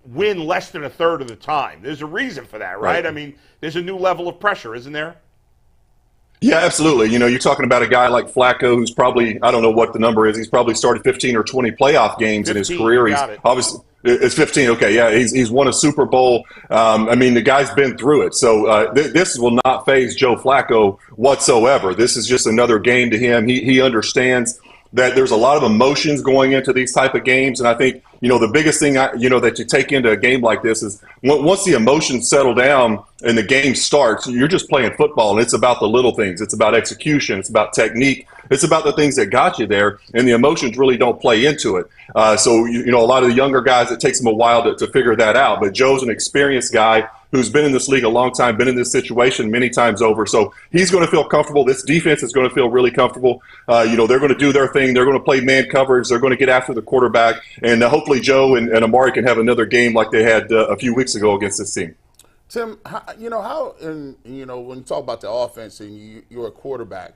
win less than a third of the time. There's a reason for that, right? There's a new level of pressure, isn't there? Yeah, absolutely. You're talking about a guy like Flacco, who's probably, I don't know what the number is, he's probably started 15 or 20 playoff games 15, in his career. He's obviously, it's 15. Okay, yeah, he's won a Super Bowl. The guy's been through it. So this will not faze Joe Flacco whatsoever. This is just another game to him. He understands that there's a lot of emotions going into these type of games, and I think the biggest thing that you take into a game like this is once the emotions settle down and the game starts, you're just playing football, and it's about the little things. It's about execution. It's about technique. It's about the things that got you there, and the emotions really don't play into it. So a lot of the younger guys, it takes them a while to figure that out. But Joe's an experienced guy who's been in this league a long time, been in this situation many times over. So he's going to feel comfortable. This defense is going to feel really comfortable. They're going to do their thing. They're going to play man coverage. They're going to get after the quarterback. And hopefully Joe and Amari can have another game like they had a few weeks ago against this team. Tim, when you talk about the offense and you're a quarterback,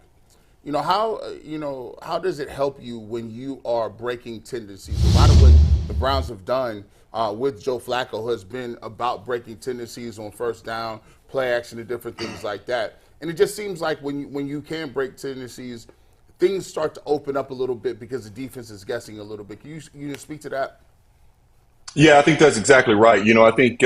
how does it help you when you are breaking tendencies? A lot of what the Browns have done with Joe Flacco has been about breaking tendencies on first down, play action, and different things like that. And it just seems like when you can break tendencies, things start to open up a little bit because the defense is guessing a little bit. Can you speak to that? Yeah, I think that's exactly right. I think,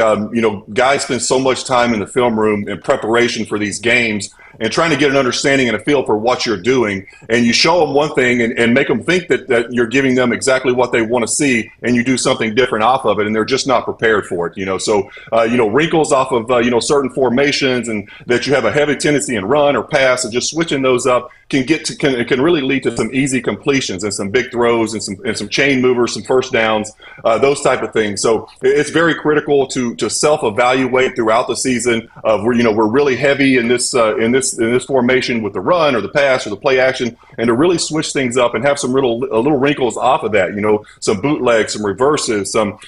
guys spend so much time in the film room in preparation for these games and trying to get an understanding and a feel for what you're doing. And you show them one thing and make them think that you're giving them exactly what they want to see, and you do something different off of it, and they're just not prepared for it. So wrinkles off of, certain formations, and that you have a heavy tendency in run or pass, and just switching those up can really lead to some easy completions and some big throws and some chain movers, some first downs, those type of things. So it's very critical to self-evaluate throughout the season of we're really heavy in this formation with the run or the pass or the play action, and to really switch things up and have some little wrinkles off of that. Some bootlegs, some reverses, some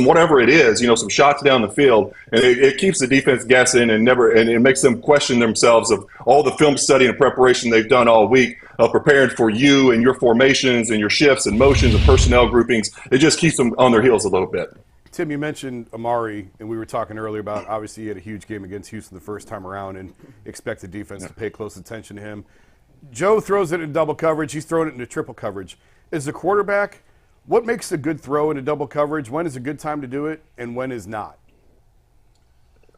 whatever it is. Some shots down the field, and it keeps the defense guessing and it makes them question themselves of all the film study and preparation they've done all week of preparing for you and your formations and your shifts and motions and personnel groupings. It just keeps them on their heels a little bit. Tim, you mentioned Amari, and we were talking earlier about obviously he had a huge game against Houston the first time around and expect the defense to pay close attention to him. Joe throws it in double coverage. He's throwing it into triple coverage. As a quarterback, what makes a good throw into double coverage? When is a good time to do it, and when is not?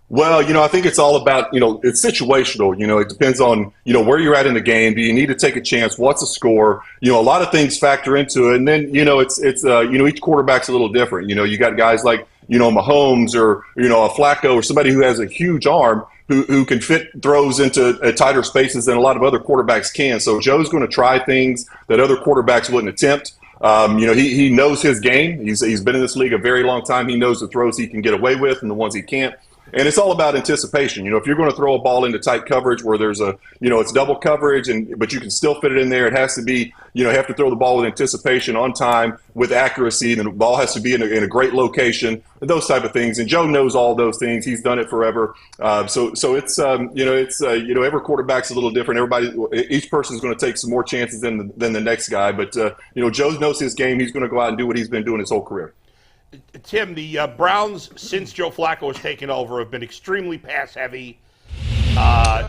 Well, I think it's all about, it's situational. It depends on, where you're at in the game. Do you need to take a chance? What's the score? A lot of things factor into it. And then, it's each quarterback's a little different. You got guys like, Mahomes or, a Flacco or somebody who has a huge arm who can fit throws into tighter spaces than a lot of other quarterbacks can. So Joe's going to try things that other quarterbacks wouldn't attempt. He knows his game. He's been in this league a very long time. He knows the throws he can get away with and the ones he can't. And it's all about anticipation. If you're going to throw a ball into tight coverage where there's it's double coverage, but you can still fit it in there. It has to be, you have to throw the ball with anticipation, on time, with accuracy. And the ball has to be in a great location, those type of things. And Joe knows all those things. He's done it forever. So it's every quarterback's a little different. Each person's going to take some more chances than the next guy. But Joe knows his game. He's going to go out and do what he's been doing his whole career. Tim, the Browns, since Joe Flacco has taken over, have been extremely pass-heavy.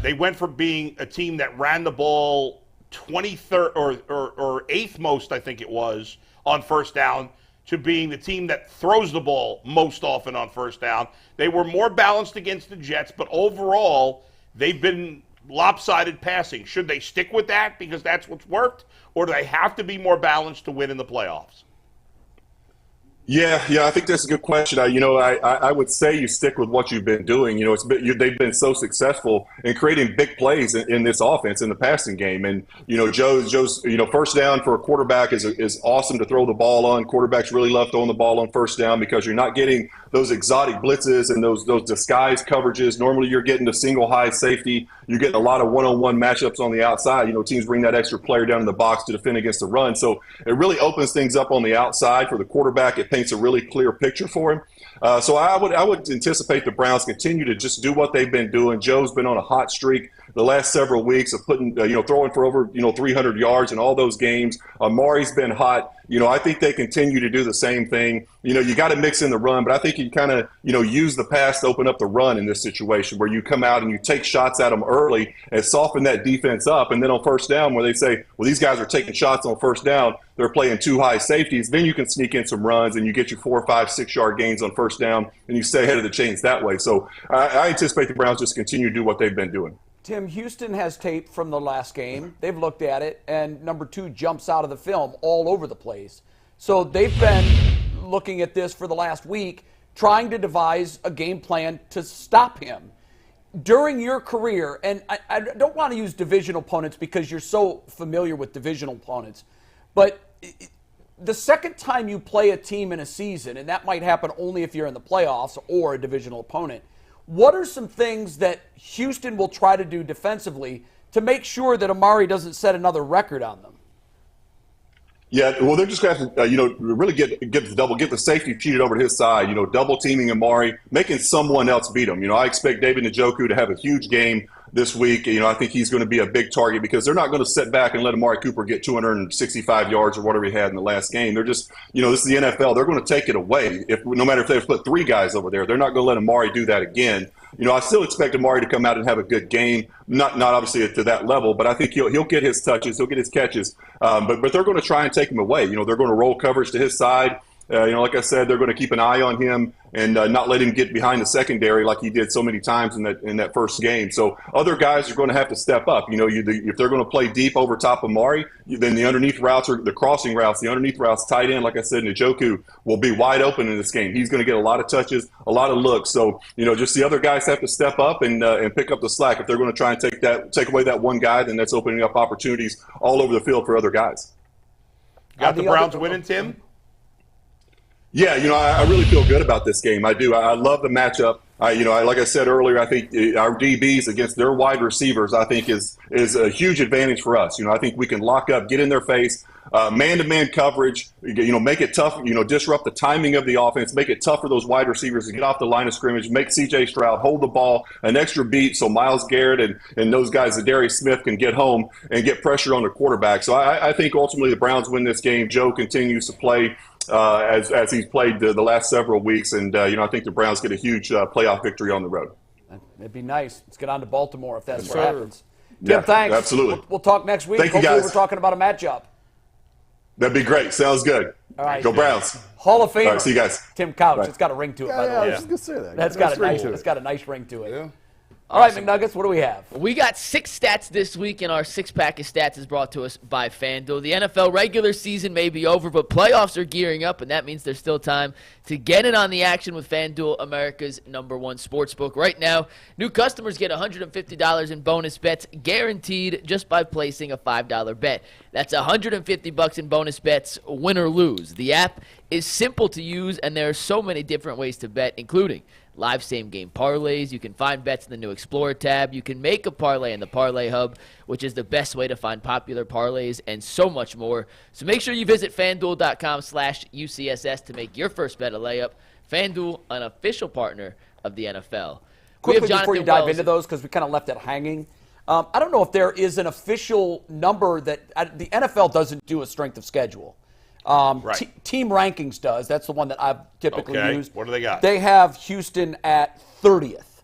They went from being a team that ran the ball 23rd or 8th most, I think it was, on first down, to being the team that throws the ball most often on first down. They were more balanced against the Jets, but overall, they've been lopsided passing. Should they stick with that because that's what's worked, or do they have to be more balanced to win in the playoffs? Yeah, I think that's a good question. I would say you stick with what you've been doing. They've been so successful in creating big plays in this offense in the passing game. And Joe's first down for a quarterback is awesome to throw the ball on. Quarterbacks really love throwing the ball on first down because you're not getting those exotic blitzes and those disguised coverages. Normally you're getting the single high safety. You're getting a lot of one-on-one matchups on the outside. Teams bring that extra player down in the box to defend against the run. So it really opens things up on the outside for the quarterback. It paints a really clear picture for him. So I would anticipate the Browns continue to just do what they've been doing. Joe's been on a hot streak the last several weeks of throwing for over 300 yards in all those games. Amari's been hot. I think they continue to do the same thing. You got to mix in the run, but I think you kind of use the pass to open up the run in this situation where you come out and you take shots at them early and soften that defense up. And then on first down, where they say, well, these guys are taking shots on first down, they're playing too high safeties, then you can sneak in some runs and you get your 4, 5, 6 yard gains on first down and you stay ahead of the chains that way. So I anticipate the Browns just continue to do what they've been doing. Tim, Houston has tape from the last game. They've looked at it, and number 2 jumps out of the film all over the place. So they've been looking at this for the last week, trying to devise a game plan to stop him. During your career, and I don't want to use divisional opponents because you're so familiar with divisional opponents, but the second time you play a team in a season, and that might happen only if you're in the playoffs or a divisional opponent, what are some things that Houston will try to do defensively to make sure that Amari doesn't set another record on them? Yeah, well, they're just going to have to, really get the safety cheated over to his side, double teaming Amari, making someone else beat him. I expect David Njoku to have a huge game this week. I think he's going to be a big target because they're not going to sit back and let Amari Cooper get 265 yards or whatever he had in the last game. They're just, this is the NFL. They're going to take it away. No matter if they've put 3 guys over there, they're not going to let Amari do that again. I still expect Amari to come out and have a good game. Not obviously to that level, but I think he'll get his touches, he'll get his catches. But they're going to try and take him away. They're going to roll coverage to his side. Like I said, they're going to keep an eye on him and not let him get behind the secondary like he did so many times in that first game. So other guys are going to have to step up. If they're going to play deep over top of Amari, then the underneath routes or the crossing routes, the underneath routes tight end, like I said, Njoku will be wide open in this game. He's going to get a lot of touches, a lot of looks. So just the other guys have to step up and pick up the slack. If they're going to try and take away that one guy, then that's opening up opportunities all over the field for other guys. Got the Browns winning, Tim? Yeah, I really feel good about this game. I do. I love the matchup. Like I said earlier, I think our DBs against their wide receivers, I think is a huge advantage for us. I think we can lock up, get in their face, man-to-man coverage, make it tough, disrupt the timing of the offense, make it tough for those wide receivers to get off the line of scrimmage, make C.J. Stroud hold the ball an extra beat so Myles Garrett and those guys, Darius Smith, can get home and get pressure on the quarterback. So I think ultimately the Browns win this game. Joe continues to play as he's played the last several weeks, and I think the Browns get a huge playoff victory on the road. It'd be nice. Let's get on to Baltimore if that's what happens. Tim, Yeah, thanks. absolutely. We'll talk next week. Thank you, Hopefully guys. we're talking about a matchup. That'd be great. Sounds good. All right. Go Browns. Hall of Famer. All right, see you guys. Tim Couch. Bye. It's got a ring to it, by the I way. was just going to say that. That's Nice got a ring nice. to it. It's got a nice ring to it. Yeah. All right, McNuggets, what do we have? We got 6 stats this week, and our 6-pack of stats is brought to us by FanDuel. The NFL regular season may be over, but playoffs are gearing up, and that means there's still time to get in on the action with FanDuel, America's #1 sportsbook. Right now, new customers get $150 in bonus bets guaranteed just by placing a $5 bet. That's $150 in bonus bets, win or lose. The app is simple to use, and there are so many different ways to bet, including live same-game parlays. You can find bets in the new Explorer tab. You can make a parlay in the Parlay Hub, which is the best way to find popular parlays, and so much more. So make sure you visit FanDuel.com/UCSS to make your first bet a layup. FanDuel, an official partner of the NFL. Quickly before you dive into those, because we kind of left it hanging, I don't know if there is an official number that the NFL doesn't do a strength of schedule. Right. Team Rankings does. That's the one that I've typically used. What do they got? They have Houston at 30th.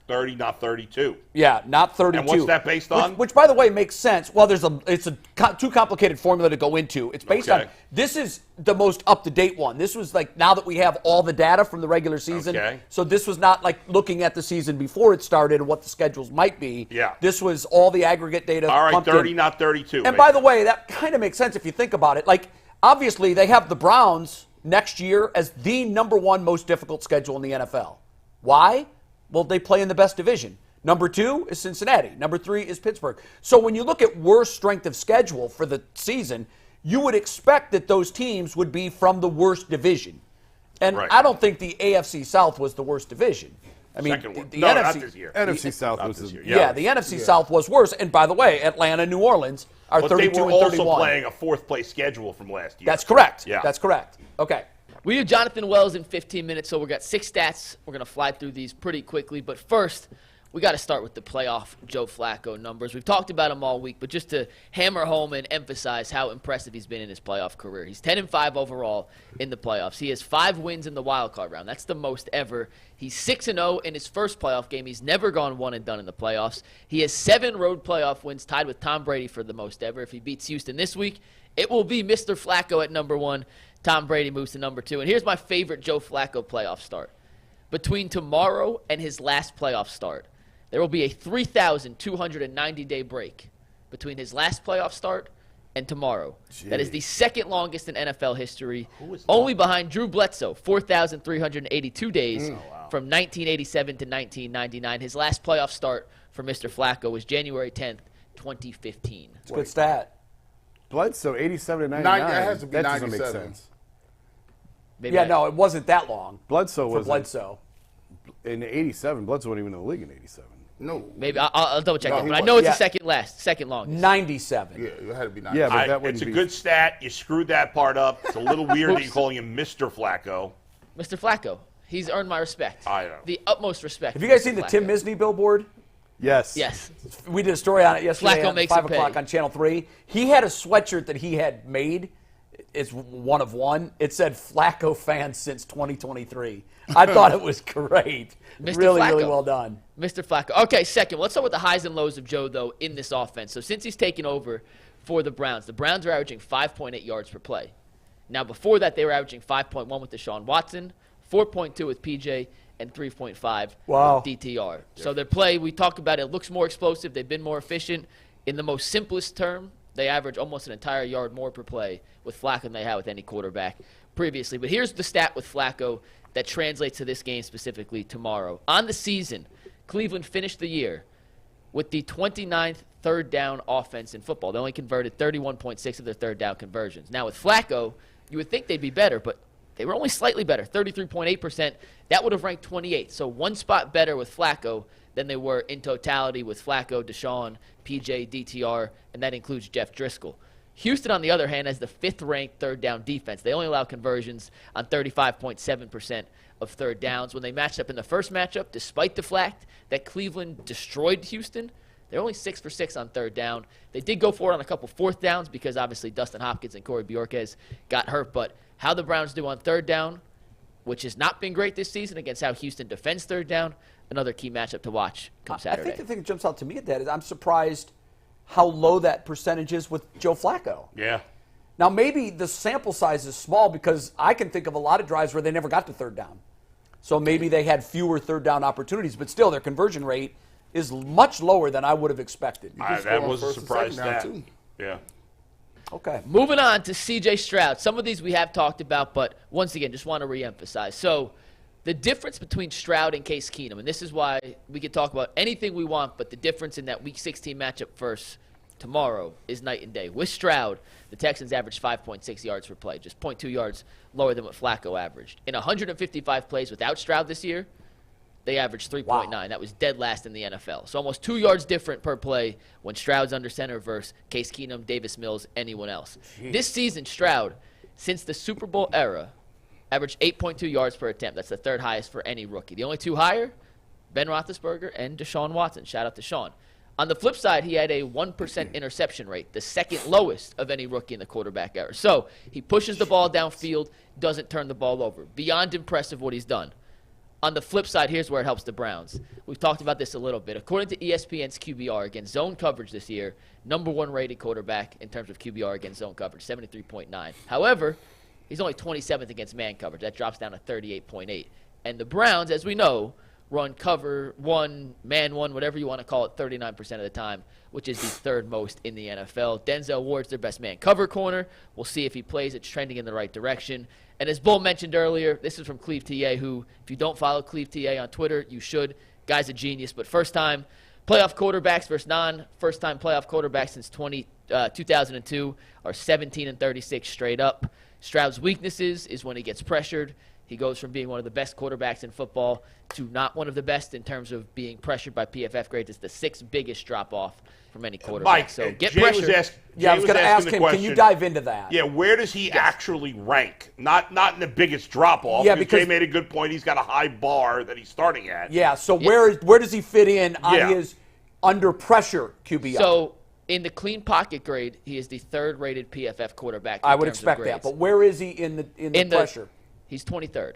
30, not 32. Yeah, not 32. And what's that based on? Which by the way, makes sense. Well, it's a too complicated formula to go into. It's based on, this is the most up-to-date one. This was like, now that we have all the data from the regular season. Okay. So this was not like looking at the season before it started and what the schedules might be. Yeah. This was all the aggregate data. All right, pumped 30, in. not 32. And by the way, that kind of makes sense if you think about it. Like, obviously, they have the Browns next year as the #1 most difficult schedule in the NFL. Why? Well, they play in the best division. Number 2 is Cincinnati. Number 3 is Pittsburgh. So when you look at worst strength of schedule for the season, you would expect that those teams would be from the worst division. And Right. I don't think the AFC South was the worst division. I mean, Second one. the No, not NFC, this year. NFC South was this year. yeah, the NFC South was worse. And by the way, Atlanta, New Orleans are But 32 they were and also 31. playing a fourth-place schedule from last year. That's correct. Yeah. That's correct. Okay. We have Jonathan Wells in 15 minutes, so we've got 6 stats. We're going to fly through these pretty quickly. But first, we got to start with the playoff Joe Flacco numbers. We've talked about him all week, but just to hammer home and emphasize how impressive he's been in his playoff career. He's 10-5 overall in the playoffs. He has 5 wins in the wild card round. That's the most ever. He's 6-0 in his first playoff game. He's never gone one and done in the playoffs. He has 7 road playoff wins, tied with Tom Brady for the most ever. If he beats Houston this week, it will be Mr. Flacco at #1. Tom Brady moves to #2. And here's my favorite Joe Flacco playoff start. Between tomorrow and his last playoff start, there will be a 3,290-day break between his last playoff start and tomorrow. Jeez. That is the second longest in NFL history, only behind Drew Bledsoe, 4,382 days from 1987 to 1999. His last playoff start for Mr. Flacco was January 10th, 2015. It's a good stat. Bledsoe, 87 to 99. That has to be that doesn't 97. make sense. Maybe Yeah, no, it wasn't that long. Bledsoe for was Bledsoe. in 87. Bledsoe wasn't even in the league in 87. No. Maybe I'll double check No, that, he but I was- know it's yeah. the second longest. 97. Yeah, it had to be 97. Yeah, but that wouldn't It's a be. good stat. You screwed that part up. It's a little weird that you're calling him Mr. Flacco. Mr. Flacco, he's earned my respect. I know. The utmost respect. Have you guys for seen the Flacco. Tim Misny billboard? Yes. Yes. We did a story on it yesterday Flacco at makes 5 him pay. o'clock on Channel 3. He had a sweatshirt that he had made. It's one of one. It said Flacco fans since 2023. I thought it was great. Mr. Really, Flacco. really well done. Mr. Flacco. Okay, second. Let's start with the highs and lows of Joe, though, in this offense. So since he's taken over for the Browns are averaging 5.8 yards per play. Now, before that, they were averaging 5.1 with Deshaun Watson, 4.2 with PJ, and 3.5 Wow. with DTR. So their play, we talk about it, looks more explosive. They've been more efficient. In the most simplest term, they average almost an entire yard more per play with Flacco than they had with any quarterback previously. But here's the stat with Flacco that translates to this game specifically tomorrow. On the season, Cleveland finished the year with the 29th third down offense in football. They only converted 31.6 of their third down conversions. Now with Flacco, you would think they'd be better, but they were only slightly better, 33.8%. That would have ranked 28th. So one spot better with Flacco than they were in totality with Flacco, Deshaun, PJ, DTR, and that includes Jeff Driscoll. Houston, on the other hand, has the 5th-ranked third down defense. They only allow conversions on 35.7% of third downs. When they matched up in the first matchup, despite the fact that Cleveland destroyed Houston, they're only 6 for 6 on third down. They did go for it on a couple fourth downs because obviously Dustin Hopkins and Corey Bjorquez got hurt. But how the Browns do on third down, which has not been great this season against how Houston defends third down, another key matchup to watch come Saturday. I think the thing that jumps out to me at that is I'm surprised how low that percentage is with Joe Flacco. Yeah. Now, maybe the sample size is small because I can think of a lot of drives where they never got to third down. So maybe they had fewer third down opportunities, but still their conversion rate is much lower than I would have expected. That was a first and surprise second down, stat. too. Yeah. Okay. Moving on to C.J. Stroud. Some of these we have talked about, but once again, just want to reemphasize. So the difference between Stroud and Case Keenum, and this is why we can talk about anything we want, but the difference in that Week 16 matchup first tomorrow is night and day. With Stroud, the Texans averaged 5.6 yards per play, just 0.2 yards lower than what Flacco averaged. In 155 plays without Stroud this year, they averaged 3.9. Wow. That was dead last in the NFL. So almost 2 yards different per play when Stroud's under center versus Case Keenum, Davis Mills, anyone else. This season, Stroud, since the Super Bowl era, averaged 8.2 yards per attempt. That's the third highest for any rookie. The only two higher, Ben Roethlisberger and Deshaun Watson. Shout out to Sean. On the flip side, he had a 1% interception rate, the second lowest of any rookie in the quarterback era. So he pushes the ball downfield, doesn't turn the ball over. Beyond impressive what he's done. On the flip side, here's where it helps the Browns. We've talked about this a little bit. According to ESPN's QBR against zone coverage this year, number 1 rated quarterback in terms of QBR against zone coverage, 73.9. However, he's only 27th against man coverage. That drops down to 38.8. And the Browns, as we know, run cover 1, man 1, whatever you want to call it, 39% of the time, which is the third most in the NFL. Denzel Ward's their best man cover corner. We'll see if he plays. It's trending in the right direction. And as Bull mentioned earlier, this is from Cleve TA, who, if you don't follow Cleve TA on Twitter, you should. Guy's a genius. But first-time playoff quarterbacks versus non-first-time playoff quarterbacks since 2002 are 17-36 straight up. Stroud's weaknesses is when he gets pressured. He goes from being one of the best quarterbacks in football to not one of the best in terms of being pressured by PFF grades. It's the 6th biggest drop-off from any quarterback. Mike, so get Jay pressured. I was going to ask him, can you dive into that? Yeah, where does he actually rank? Not in the biggest drop-off. Yeah, because Jay made a good point. He's got a high bar that he's starting at. Yeah, so where does he fit in on his under pressure QBR? So in the clean pocket grade, he is the 3rd rated PFF quarterback. I would expect that, but where is he in the pressure? He's 23rd.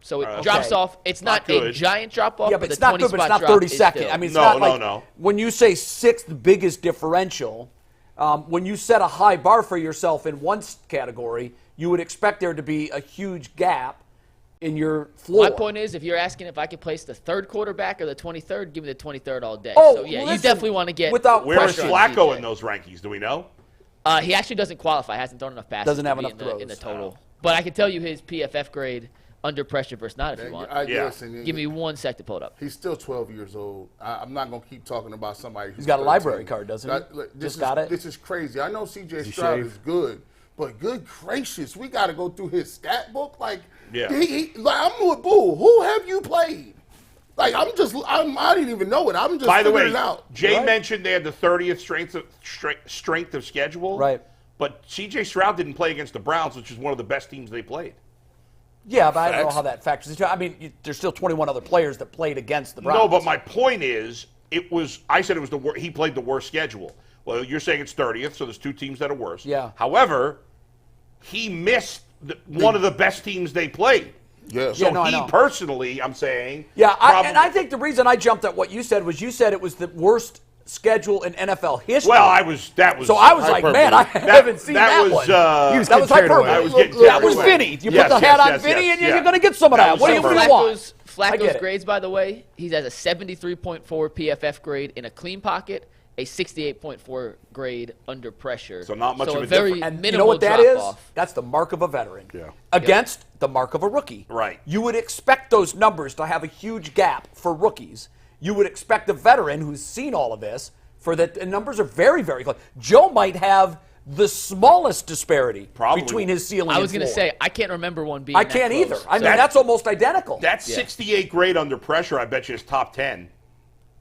So it drops off. It's not a good. giant drop-off, Yeah, but it's not good, but it's not 32nd. I mean, it's not like when you say 6th biggest differential, when you set a high bar for yourself in one category, you would expect there to be a huge gap in your floor. My point is, if you're asking if I could place the 3rd quarterback or the 23rd, give me the 23rd all day. Oh, so, yeah, listen, you definitely want to get Where is pressure on Flacco CJ. in those rankings? Do we know? He actually doesn't qualify. Hasn't thrown enough passes Doesn't have to be enough throws. in the total. But I can tell you his PFF grade under pressure versus not if you want. Listen, Give me 1 sec to pull it up. He's still 12 years old. I'm not going to keep talking about somebody who's He's got a 13. library card, doesn't he? This got it? This is crazy. I know C.J. Stroud is good, but good gracious, we got to go through his stat book. Like, I'm with Bull. Who have you played? Like, I didn't even know it. I'm just By the way, figuring it out. Jay mentioned they had the 30th strength of schedule. Right. But C.J. Stroud didn't play against the Browns, which is one of the best teams they played. Yeah, but I don't know how that factors into it. I mean, there's still 21 other players that played against the Browns. No, but my point is, I said it was he played the worst schedule. Well, you're saying it's 30th, so there's 2 teams that are worse. Yeah. However, he missed one of the best teams they played. Yeah. So I he know. personally, I'm saying. Yeah, and I think the reason I jumped at what you said was it was the worst schedule in NFL history. Well, that was. So I was like, man, I haven't seen that one. That was hyperbole. That was Vinny. You put the hat on Vinny, and you're going to get some of that. What do you want? Flacco's grades, by the way, he has a 73.4 PFF grade in a clean pocket, a 68.4 grade under pressure. So not much of a very difference. And you know what that is? drop-off. That's the mark of a veteran. Yeah. Against the mark of a rookie. Right. You would expect those numbers to have a huge gap for rookies. You would expect a veteran who's seen all of this for that. The numbers are very, very close. Joe might have the smallest disparity between his ceiling and I was going to floor. say, I can't remember one being I that can't close. either. I mean, that's almost identical. That 68 grade under pressure, I bet you is top 10.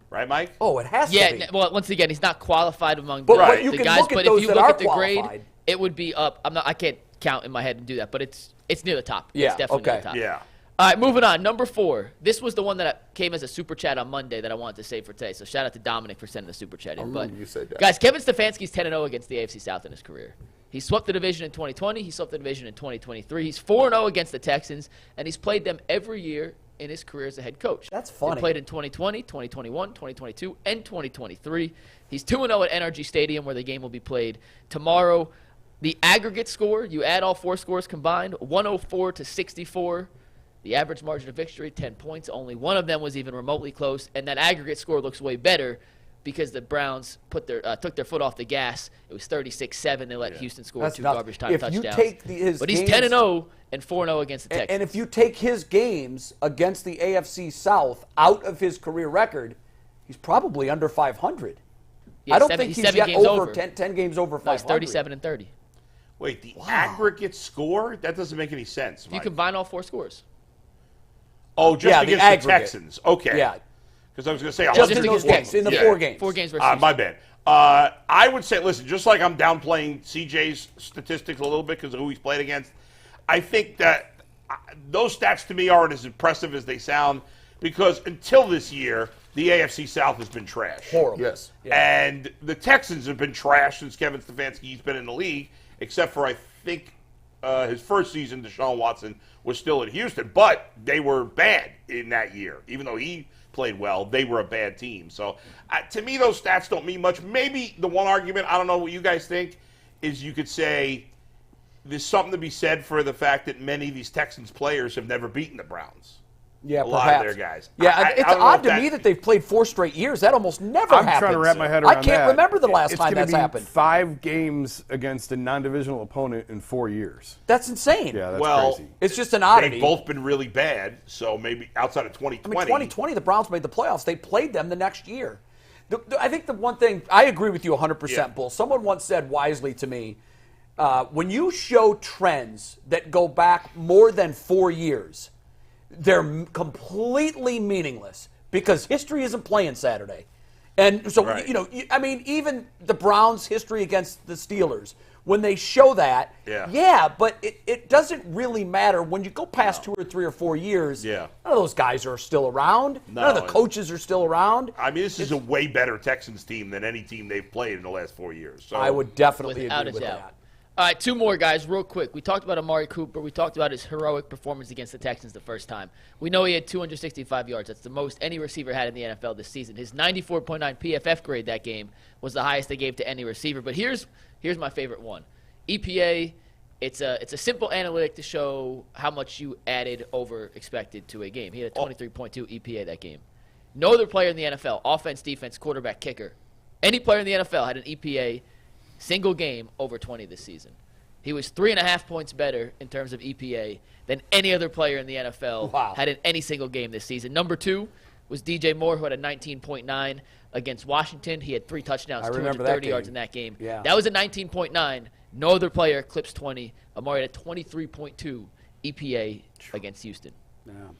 Right, Mike? Oh, it has to be. Yeah, well, once again, he's not qualified among But you the can guys. look at But those if you that look are at the grade, qualified. it would be up. I can't count in my head and do that, but it's near the top. Yeah, it's definitely near okay. the top. Yeah. All right, moving on. Number 4. This was the one that came as a super chat on Monday that I wanted to save for today. So shout out to Dominic for sending the super chat in. But you said that. guys, Kevin Stefanski's 10-0 against the AFC South in his career. He swept the division in 2020. He swept the division in 2023. He's 4-0 against the Texans, and he's played them every year in his career as a head coach. That's funny. He played in 2020, 2021, 2022, and 2023. He's 2-0 at NRG Stadium, where the game will be played tomorrow. The aggregate score, you add all 4 scores combined, 104-64. The average margin of victory, 10 points. Only one of them was even remotely close, and that aggregate score looks way better because the Browns took their foot off the gas. It was 36-7. They let Houston score That's 2 nuts. garbage time If touchdowns. you take his but he's games- 10-0 and 4-0 against the Texans. And if you take his games against the AFC South out of his career record, he's probably under 500. Yeah, I don't seven- think he's he's 7 yet games over over. 10 games over No, 500. it's 37-30. Wait, the aggregate score? That doesn't make any sense, If you Mike. combine all 4 scores. Oh, just Yeah, the against the aggregate. Texans. Okay. Yeah. Because I was going to say Just 100 in those against games, in the Yeah. 4 games. 4 games versus My bad. I would say, listen, just like I'm downplaying CJ's statistics a little bit because of who he's played against, I think that those stats to me aren't as impressive as they sound because until this year, the AFC South has been trash. Horrible. Yes. And the Texans have been trash since Kevin Stefanski's been in the league, except for, I think, his first season, Deshaun Watson was still at Houston. But they were bad in that year. Even though he played well, they were a bad team. So, to me, those stats don't mean much. Maybe the one argument, I don't know what you guys think, is you could say there's something to be said for the fact that many of these Texans players have never beaten the Browns. Yeah, A lot perhaps. of their guys. Yeah, it's I don't know odd if to me that they've played 4 straight years. That almost never I'm happens. trying to wrap my head around I can't that. remember the last It's time gonna that's be happened. 5 games against a non-divisional opponent in 4 years. That's insane. Yeah, that's Well, crazy. It's just an oddity. They've both been really bad, so maybe outside of 2020. I mean, 2020, the Browns made the playoffs. They played them the next year. I think the one thing, I agree with you 100%, Yeah. Bull. Someone once said wisely to me, when you show trends that go back more than 4 years, they're completely meaningless because history isn't playing Saturday. And so, Right. I mean, even the Browns' history against the Steelers, when they show that, but it doesn't really matter. When you go past 2 or 3 or 4 years, none of those guys are still around. None of the coaches are still around. I mean, this is a way better Texans team than any team they've played in the last 4 years. So I would definitely Without agree a with doubt. that. All right, 2 more, guys, real quick. We talked about Amari Cooper. We talked about his heroic performance against the Texans the first time. We know he had 265 yards. That's the most any receiver had in the NFL this season. His 94.9 PFF grade that game was the highest they gave to any receiver. But here's my favorite one. EPA, it's a simple analytic to show how much you added over expected to a game. He had a 23.2 EPA that game. No other player in the NFL, offense, defense, quarterback, kicker, any player in the NFL had an EPA single game over 20 this season. He was 3.5 points better in terms of EPA than any other player in the NFL had in any single game this season. Number 2 was DJ Moore, who had a 19.9 against Washington. He had 3 touchdowns, 230 yards in that game. Yeah. That was a 19.9. No other player eclipsed 20. Amari had a 23.2 EPA against Houston.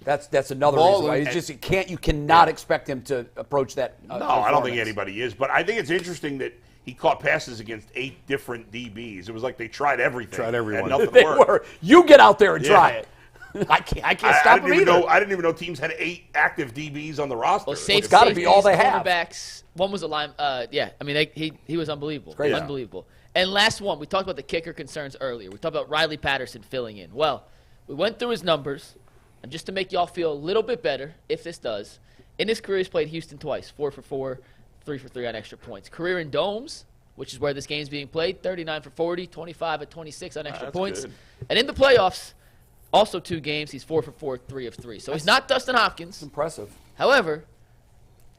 That's another reason why you cannot expect him to approach that. No, I don't think anybody is. But I think it's interesting that he caught passes against 8 different DBs. It was like they tried everything. Tried everyone. And nothing They worked. were. You get out there and try it. I can't stop him either. I didn't even know teams had 8 active DBs on the roster. Well, It's gotta be all they have. Cornerbacks. One was a line. I mean, he was unbelievable. Crazy. Unbelievable. And last one, we talked about the kicker concerns earlier. We talked about Riley Patterson filling in. Well, we went through his numbers, and just to make y'all feel a little bit better, if this does, in his career he's played Houston twice, 4 for 4, 3 for 3 on extra points. Career in domes, which is where this game's being played, 39 for 40, 25 at 26 on extra points. Good. And in the playoffs, also 2 games, he's 4 for 4, 3 of 3. So he's not Dustin Hopkins. Impressive. However,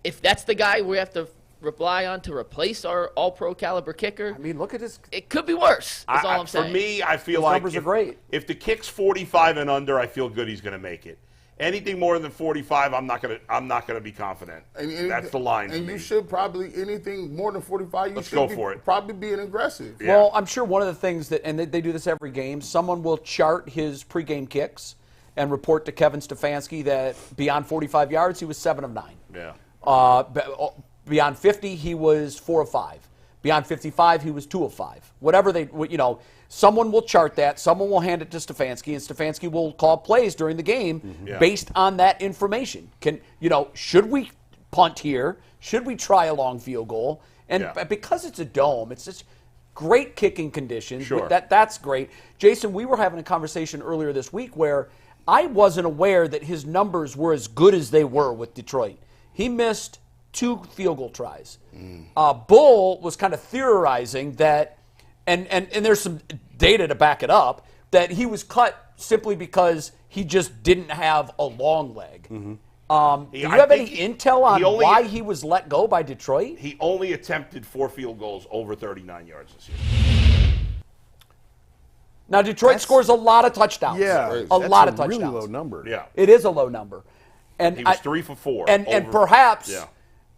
if that's the guy we have to rely on to replace our all-pro caliber kicker, I mean, look at his. it could be worse. That's all I'm saying. For me, I feel His like numbers are great. If the kick's 45 and under, I feel good he's going to make it. Anything more than 45, I'm not gonna be confident. That's the line. And for you me. should probably anything more than 45. Let's should go be for it. Probably being aggressive. Yeah. Well, I'm sure one of the things that, and they do this every game, someone will chart his pregame kicks and report to Kevin Stefanski that beyond 45 yards, he was 7 of 9. Yeah. Beyond 50, he was 4 of 5. Beyond 55, he was 2 of 5. Whatever someone will chart that. Someone will hand it to Stefanski, and Stefanski will call plays during the game based on that information. Should we punt here? Should we try a long field goal? And because it's a dome, it's just great kicking conditions. Sure. That's great. Jason, we were having a conversation earlier this week where I wasn't aware that his numbers were as good as they were with Detroit. He missed 2 field goal tries. Bull was kind of theorizing that, and there's some data to back it up, that he was cut simply because he just didn't have a long leg. Mm-hmm. Do you have any intel on why he was let go by Detroit? He only attempted 4 field goals over 39 yards this year. Now, Detroit scores a lot of touchdowns. Yeah, a lot of touchdowns. Really low number. Yeah. It is a low number. And he was 3 for 4. And perhaps,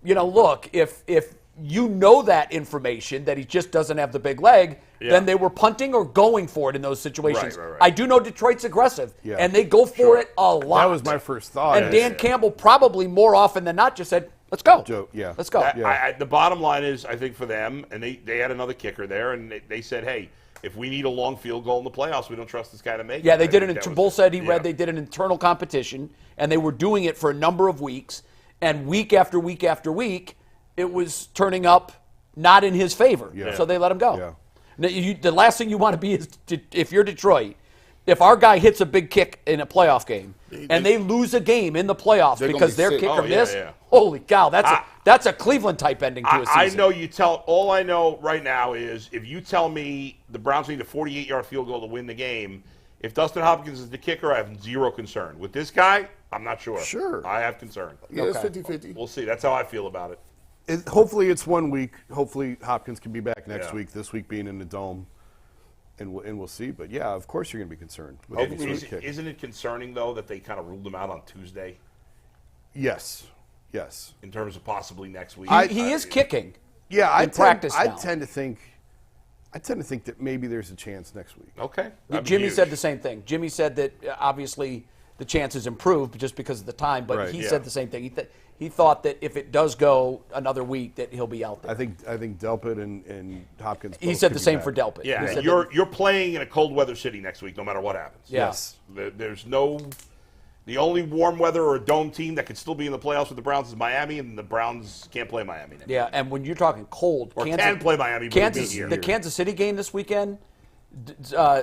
look, if you know that information, that he just doesn't have the big leg, then they were punting or going for it in those situations. Right. I do know Detroit's aggressive, and they go for it a lot. That was my first thought. And Dan Campbell probably more often than not just said, let's go. Let's go. The bottom line is, I think for them, and they had another kicker there, and they said, hey, if we need a long field goal in the playoffs, we don't trust this guy to make it. Yeah, they did it. Bull said they did an internal competition, and they were doing it for a number of weeks, and week after week after week, it was turning up not in his favor. Yeah. So they let him go. Yeah. Now, the last thing you want to be is, if you're Detroit, if our guy hits a big kick in a playoff game and they lose a game in the playoffs because their kicker missed, holy cow, that's a Cleveland type ending to a season. I know all I know right now is if you tell me the Browns need a 48-yard field goal to win the game, if Dustin Hopkins is the kicker, I have zero concern. With this guy, I'm not sure. Sure. I have concern. Yeah, it's 50-50. We'll see. That's how I feel about it. Hopefully it's 1 week. Hopefully Hopkins can be back next week. This week being in the dome, and we'll see. But yeah, of course you're going to be concerned with any sort of kick. Isn't it concerning though that they kind of ruled him out on Tuesday? Yes. In terms of possibly next week, he is kicking. Yeah, I tend to think that maybe there's a chance next week. Okay. Jimmy said the same thing. Jimmy said that obviously the chances improved just because of the time, but he said the same thing. He thought that if it does go another week, that he'll be out there. I think Delpit and Hopkins. He said the same for Delpit. Yeah, you're playing in a cold weather city next week, no matter what happens. Yes. There's the only warm weather or a dome team that could still be in the playoffs with the Browns is Miami, and the Browns can't play Miami next week. And when you're talking cold, or can play Miami, but the Kansas City game this weekend.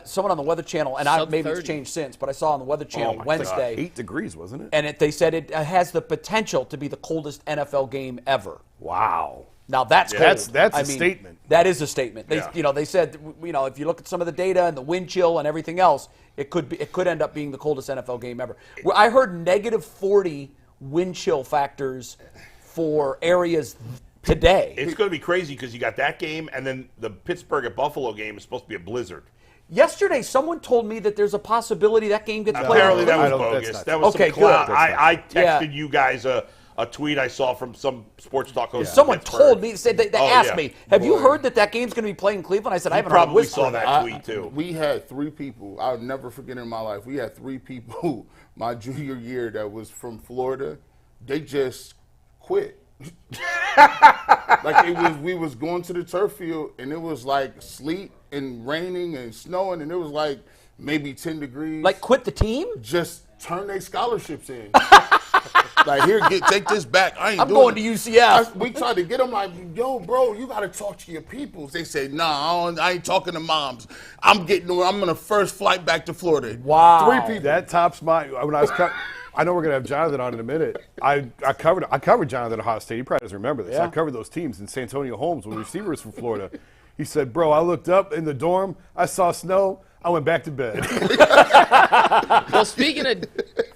Someone on the Weather Channel, and maybe it's changed since, but I saw on the Weather Channel Wednesday. 8 degrees, wasn't it? And they said it has the potential to be the coldest NFL game ever. Wow. Now that's cold. That's a statement. That is a statement. They said if you look at some of the data and the wind chill and everything else, it could end up being the coldest NFL game ever. I heard -40 wind chill factors for areas today. It's going to be crazy because you got that game, and then the Pittsburgh at Buffalo game is supposed to be a blizzard. Yesterday, someone told me that there's a possibility that game gets played. Apparently, that was bogus. That was some cloud. I texted you guys a tweet I saw from some sports talk host. Someone told me, they asked me, have you heard that game's going to be played in Cleveland? I said, I haven't heard a whisper. Probably saw that tweet, too. We had 3 people. I'll never forget in my life. We had 3 people my junior year that was from Florida. They just quit. We was going to the turf field, and it was like sleet and raining and snowing, and it was like maybe 10 degrees. Like quit the team? Just turn their scholarships in. Like, here, take this back. I'm going to UCF. We tried to get them like, yo, bro, you got to talk to your peoples. They said, nah, I ain't talking to moms. I'm on the first flight back to Florida. Wow. 3 people. That tops my when I was. I know we're gonna have Jonathan on in a minute. I covered Jonathan at Ohio State. He probably doesn't remember this. Yeah. I covered those teams. And Santonio Holmes, when the receiver was from Florida, he said, "Bro, I looked up in the dorm. I saw snow. I went back to bed." Well, speaking of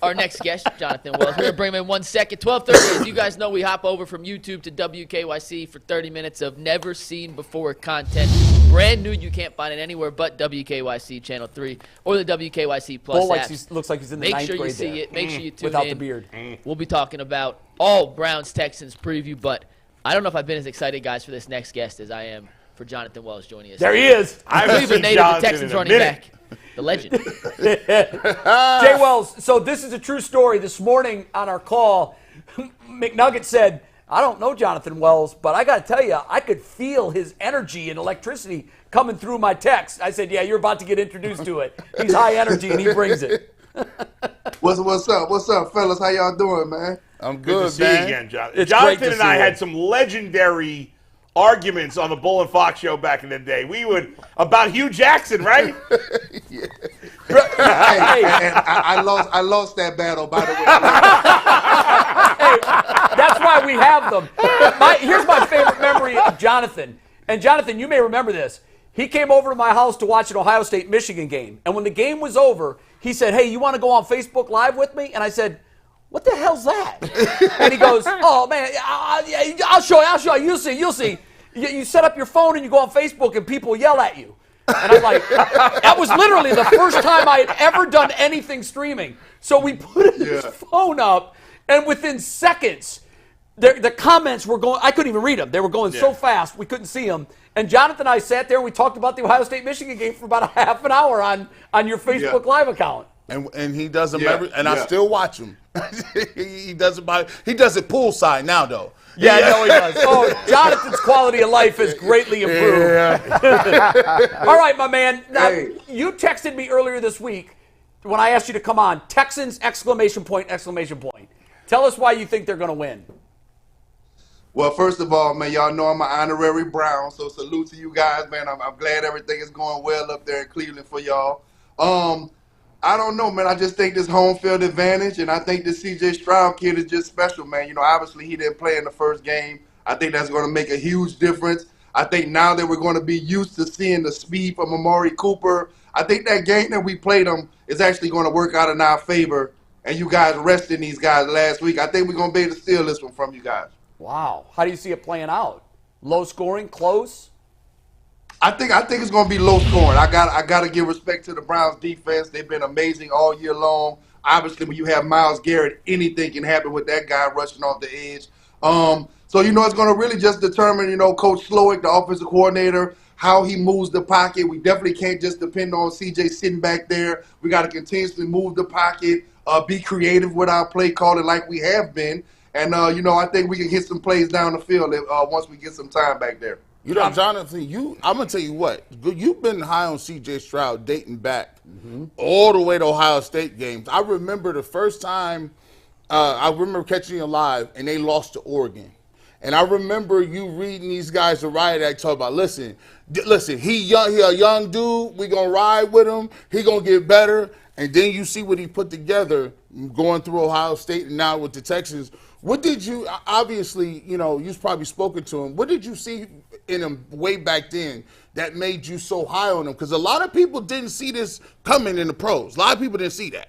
our next guest, Jonathan Wells, we're going to bring him in 1 second. 12:30. As you guys know, we hop over from YouTube to WKYC for 30 minutes of never-seen-before content. Brand new. You can't find it anywhere but WKYC Channel 3 or the WKYC Plus app. Looks like he's in the ninth grade. Make sure you see it. Make sure you tune without in. the beard. We'll be talking about all Browns-Texans preview, but I don't know if I've been as excited, guys, for this next guest as I am for Jonathan Wells joining us. There he is. Cleveland native, the Texans running back. The legend. Jay Wells, so this is a true story. This morning on our call, McNugget said, I don't know Jonathan Wells, but I got to tell you, I could feel his energy and electricity coming through my text. I said, yeah, you're about to get introduced to it. He's high energy, and he brings it. What's up? What's up, fellas? How y'all doing, man? I'm Good good, to see you man. again, Jonathan. It's great to Jonathan and see I you. had some legendary arguments on the Bull and Fox show back in the day. We would about Hugh Jackson, right? Hey, and I lost that battle, by the way. Hey, that's why we have them. Here's my favorite memory of Jonathan. And Jonathan, you may remember this. He came over to my house to watch an Ohio State-Michigan game. And when the game was over, he said, hey, you want to go on Facebook Live with me? And I said, what the hell's that? And he goes, oh, man, I'll show you. You'll see. You set up your phone and you go on Facebook and people yell at you. And I'm like, that was literally the first time I had ever done anything streaming. So we put his phone up, and within seconds, the comments were going, I couldn't even read them. They were going so fast, we couldn't see them. And Jonathan and I sat there and we talked about the Ohio State-Michigan game for about a half an hour on your Facebook Live account. And he does them I still watch him. he does it poolside now, though. Yeah, I know he does. Oh, Jonathan's quality of life has greatly improved. Yeah. All right, my man. Now, you texted me earlier this week when I asked you to come on. Texans, exclamation point. Tell us why you think they're going to win. Well, first of all, man, y'all know I'm an honorary Brown, so salute to you guys, man. I'm glad everything is going well up there in Cleveland for y'all. I don't know, man. I just think this home field advantage, and I think the C.J. Stroud kid is just special, man. You know, obviously he didn't play in the first game. I think that's going to make a huge difference. I think now that we're going to be used to seeing the speed from Amari Cooper, I think that game that we played them is actually going to work out in our favor. And you guys resting these guys last week. I think we're going to be able to steal this one from you guys. Wow. How do you see it playing out? Low scoring, close? I think it's going to be low scoring. I got to give respect to the Browns defense. They've been amazing all year long. Obviously, when you have Myles Garrett, anything can happen with that guy rushing off the edge. So, you know, it's going to really just determine, you know, Coach Slowick, the offensive coordinator, how he moves the pocket. We definitely can't just depend on C.J. sitting back there. We got to continuously move the pocket, be creative with our play calling like we have been. And, you know, I think we can hit some plays down the field once we get some time back there. You know, Jonathan, I'm going to tell you what. You've been high on C.J. Stroud dating back all the way to Ohio State games. I remember the first time I remember catching you live, and they lost to Oregon. And I remember you reading these guys the riot act talk about, listen, he a young dude. We going to ride with him. He going to get better. And then you see what he put together going through Ohio State and now with the Texans. What did you, obviously, you know, you've probably spoken to him. What did you see in him way back then that made you so high on him? Because a lot of people didn't see this coming in the pros. A lot of people didn't see that.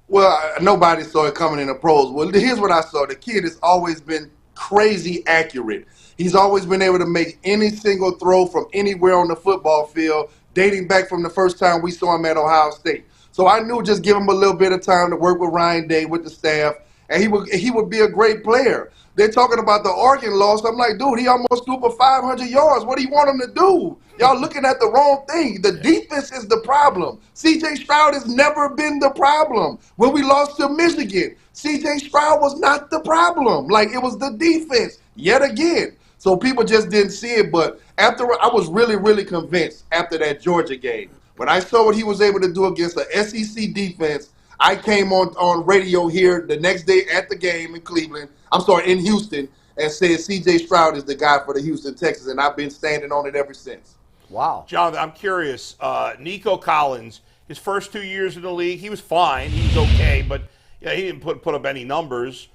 Well, nobody saw it coming in the pros. Well, here's what I saw. The kid has always been crazy accurate. He's always been able to make any single throw from anywhere on the football field, dating back from the first time we saw him at Ohio State. So I knew just give him a little bit of time to work with Ryan Day, with the staff, and he would be a great player. They're talking about the Oregon loss. I'm like, dude, he almost threw for 500 yards. What do you want him to do? Y'all looking at the wrong thing. The defense is the problem. C.J. Stroud has never been the problem. When we lost to Michigan, C.J. Stroud was not the problem. Like, it was the defense yet again. So people just didn't see it. But I was really, really convinced after that Georgia game. When I saw what he was able to do against the SEC defense, I came on radio here the next day at the game in Houston, and said C.J. Stroud is the guy for the Houston Texans, and I've been standing on it ever since. Wow. Jonathan, I'm curious. Nico Collins, his first 2 years in the league, he was fine. He was okay, but he didn't put up any numbers.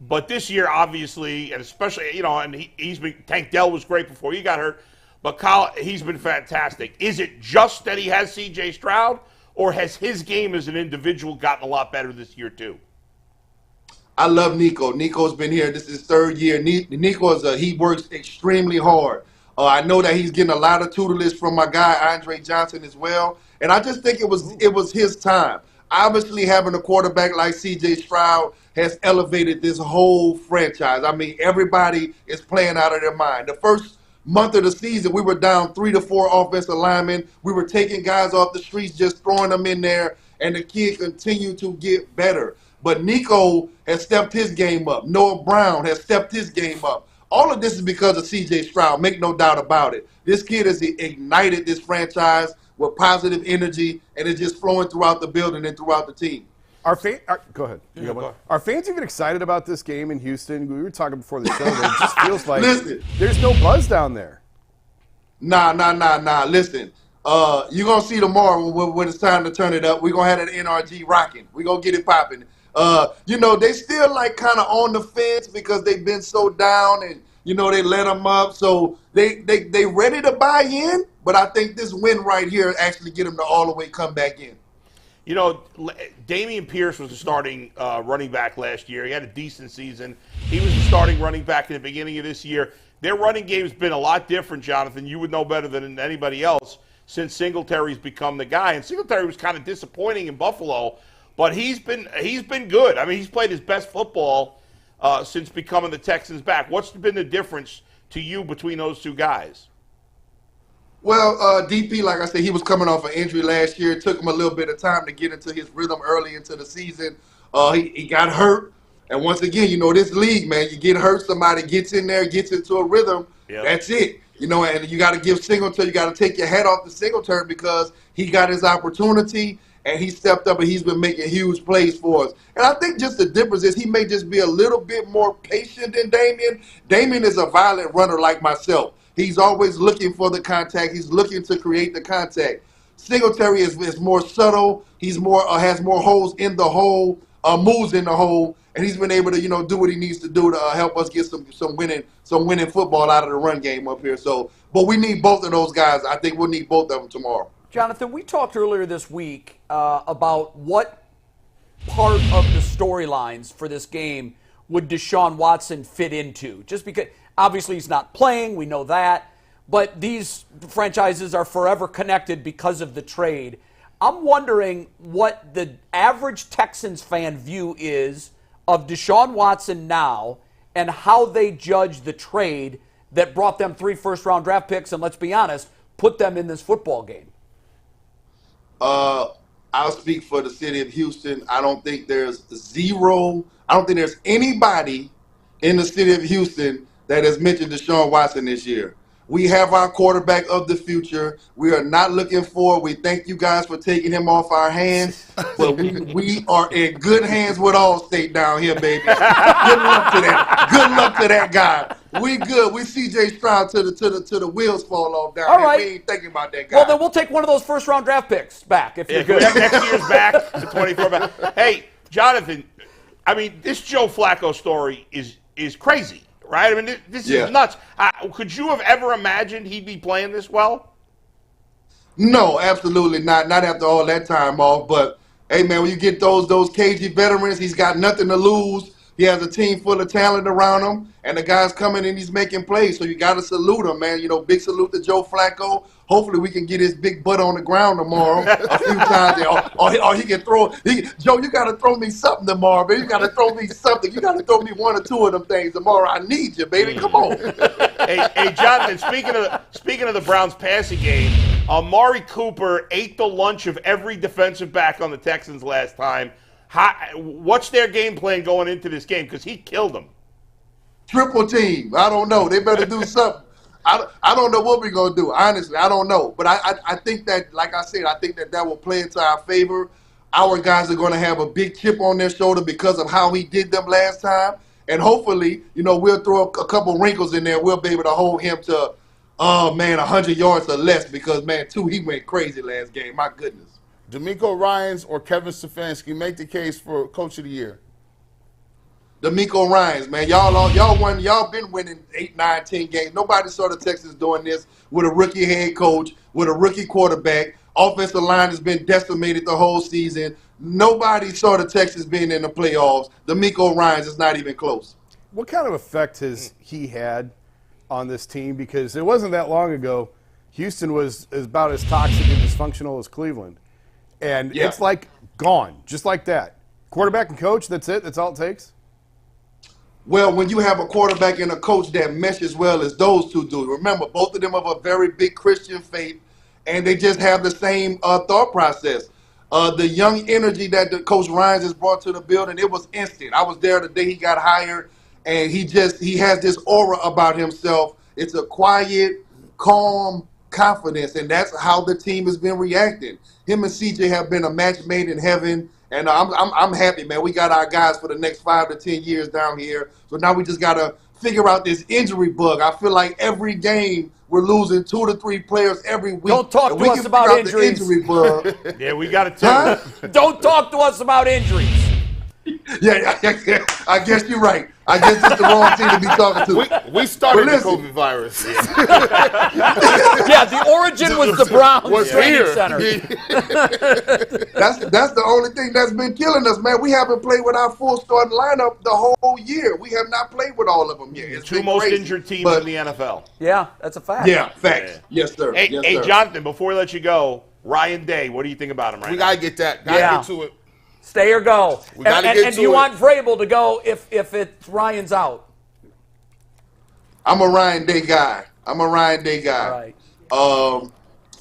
But this year, obviously, and especially, you know, and he's been, Tank Dell was great before he got hurt, but he's been fantastic. Is it just that he has C.J. Stroud, or has his game as an individual gotten a lot better this year too? I love Nico. Nico's been here. This is his third year. Nico he works extremely hard. I know that he's getting a lot of tutelage from my guy Andre Johnson as well, and I just think it was his time. Obviously, having a quarterback like C.J. Stroud has elevated this whole franchise. I mean, everybody is playing out of their mind. The first month of the season, we were down 3 to 4 offensive linemen. We were taking guys off the streets, just throwing them in there, and the kid continued to get better. But Nico has stepped his game up. Noah Brown has stepped his game up. All of this is because of C.J. Stroud, make no doubt about it. This kid has ignited this franchise with positive energy, and it's just flowing throughout the building and throughout the team. Go ahead. Are fans even excited about this game in Houston? We were talking before the show that it just feels like there's no buzz down there. Nah. Listen, you're going to see tomorrow when it's time to turn it up. We're going to have that NRG rocking. We're going to get it popping. You know, they still like kind of on the fence because they've been so down and, you know, they let them up. So they ready to buy in, but I think this win right here actually get him to all the way come back in. You know, Dameon Pierce was the starting running back last year. He had a decent season. He was the starting running back in the beginning of this year. Their running game's been a lot different, Jonathan. You would know better than anybody else since Singletary's become the guy. And Singletary was kind of disappointing in Buffalo, but he's been good. I mean, he's played his best football since becoming the Texans back. What's been the difference to you between those two guys? Well, DP, like I said, he was coming off an injury last year. It took him a little bit of time to get into his rhythm early into the season. He got hurt. And once again, you know, this league, man, you get hurt, somebody gets in there, gets into a rhythm, That's it. You know, and you got to give Singletary, you got to take your hat off to Singletary because he got his opportunity and he stepped up and he's been making huge plays for us. And I think just the difference is he may just be a little bit more patient than Dameon. Dameon is a violent runner like myself. He's always looking for the contact. He's looking to create the contact. Singletary is more subtle. He's more has more holes in the hole, moves in the hole, and he's been able to do what he needs to do to help us get some winning football out of the run game up here. So, but we need both of those guys. I think we'll need both of them tomorrow. Jonathan, we talked earlier this week about what part of the storylines for this game would Deshaun Watson fit into, just because. Obviously, he's not playing. We know that. But these franchises are forever connected because of the trade. I'm wondering what the average Texans fan view is of Deshaun Watson now and how they judge the trade that brought them 3 first-round draft picks and, let's be honest, put them in this football game. I'll speak for the city of Houston. I don't think there's anybody in the city of Houston that has mentioned Deshaun Watson this year. We have our quarterback of the future. We are not looking for. We thank you guys for taking him off our hands, but we are in good hands with Allstate down here, baby. Good luck to that. Good luck to that guy. We good. We CJ Stroud to the wheels fall off down here. We ain't thinking about that guy. Well, then we'll take one of those first-round draft picks back if you're good. Next year's back, the 24 back. Hey, Jonathan, I mean, this Joe Flacco story is crazy. Right? I mean, this is nuts. Could you have ever imagined he'd be playing this well? No, absolutely not. Not after all that time off. But, hey, man, when you get those cagey veterans, he's got nothing to lose. He has a team full of talent around him, and the guy's coming and he's making plays. So you got to salute him, man. Big salute to Joe Flacco. Hopefully we can get his big butt on the ground tomorrow a few times. Or he can throw. Joe, you got to throw me something tomorrow, baby. You got to throw me something. You got to throw me 1 or 2 of them things tomorrow. I need you, baby. Come on. Hey, Jonathan, speaking of the Browns passing game, Amari Cooper ate the lunch of every defensive back on the Texans last time. What's their game plan going into this game? Because he killed them. Triple team. I don't know. They better do something. I don't know what we're going to do. Honestly, I don't know. But I think that, like I said, I think that will play into our favor. Our guys are going to have a big chip on their shoulder because of how he did them last time. And hopefully, we'll throw a couple wrinkles in there. We'll be able to hold him to, 100 yards or less because, man, he went crazy last game. My goodness. D'Amico Ryans or Kevin Stefanski, make the case for Coach of the Year. D'Amico Ryans, man. Y'all been winning 8, 9, 10 games. Nobody saw the Texans doing this with a rookie head coach, with a rookie quarterback. Offensive line has been decimated the whole season. Nobody saw the Texans being in the playoffs. D'Amico Ryans is not even close. What kind of effect has he had on this team? Because it wasn't that long ago, Houston was about as toxic and dysfunctional as Cleveland. And it's like gone, just like that. Quarterback and coach, that's it? That's all it takes? Well, when you have a quarterback and a coach that mesh as well as those two do, remember, both of them have a very big Christian faith, and they just have the same thought process. The young energy that the Coach Ryans has brought to the building, it was instant. I was there the day he got hired, and he has this aura about himself. It's a quiet, calm confidence, and that's how the team has been reacting. Him and CJ have been a match made in heaven, and I'm happy, man. We got our guys for the next 5 to 10 years down here. So now we just got to figure out this injury bug. I feel like every game we're losing 2 to 3 players every week. Don't talk to us about injuries. Injury bug. Yeah, we got it too. Don't talk to us about injuries. Yeah, I guess you're right. I guess it's the wrong team to be talking to. We started the listen. COVID virus. Yeah, the origin was the Browns training center. That's the only thing that's been killing us, man. We haven't played with our full starting lineup the whole year. We have not played with all of them yet. It's Two been most crazy. injured teams But- in the NFL. Yeah, that's a fact. Yeah, facts. Yes, sir. Hey, yes, hey, sir. Jonathan, before we let you go, Ryan Day, what do you think about him right We now? gotta get that. Gotta Yeah. get to it. Stay or go. We gotta and get and to do you it. want Vrabel to go if it's Ryan's out? I'm a Ryan Day guy. All right.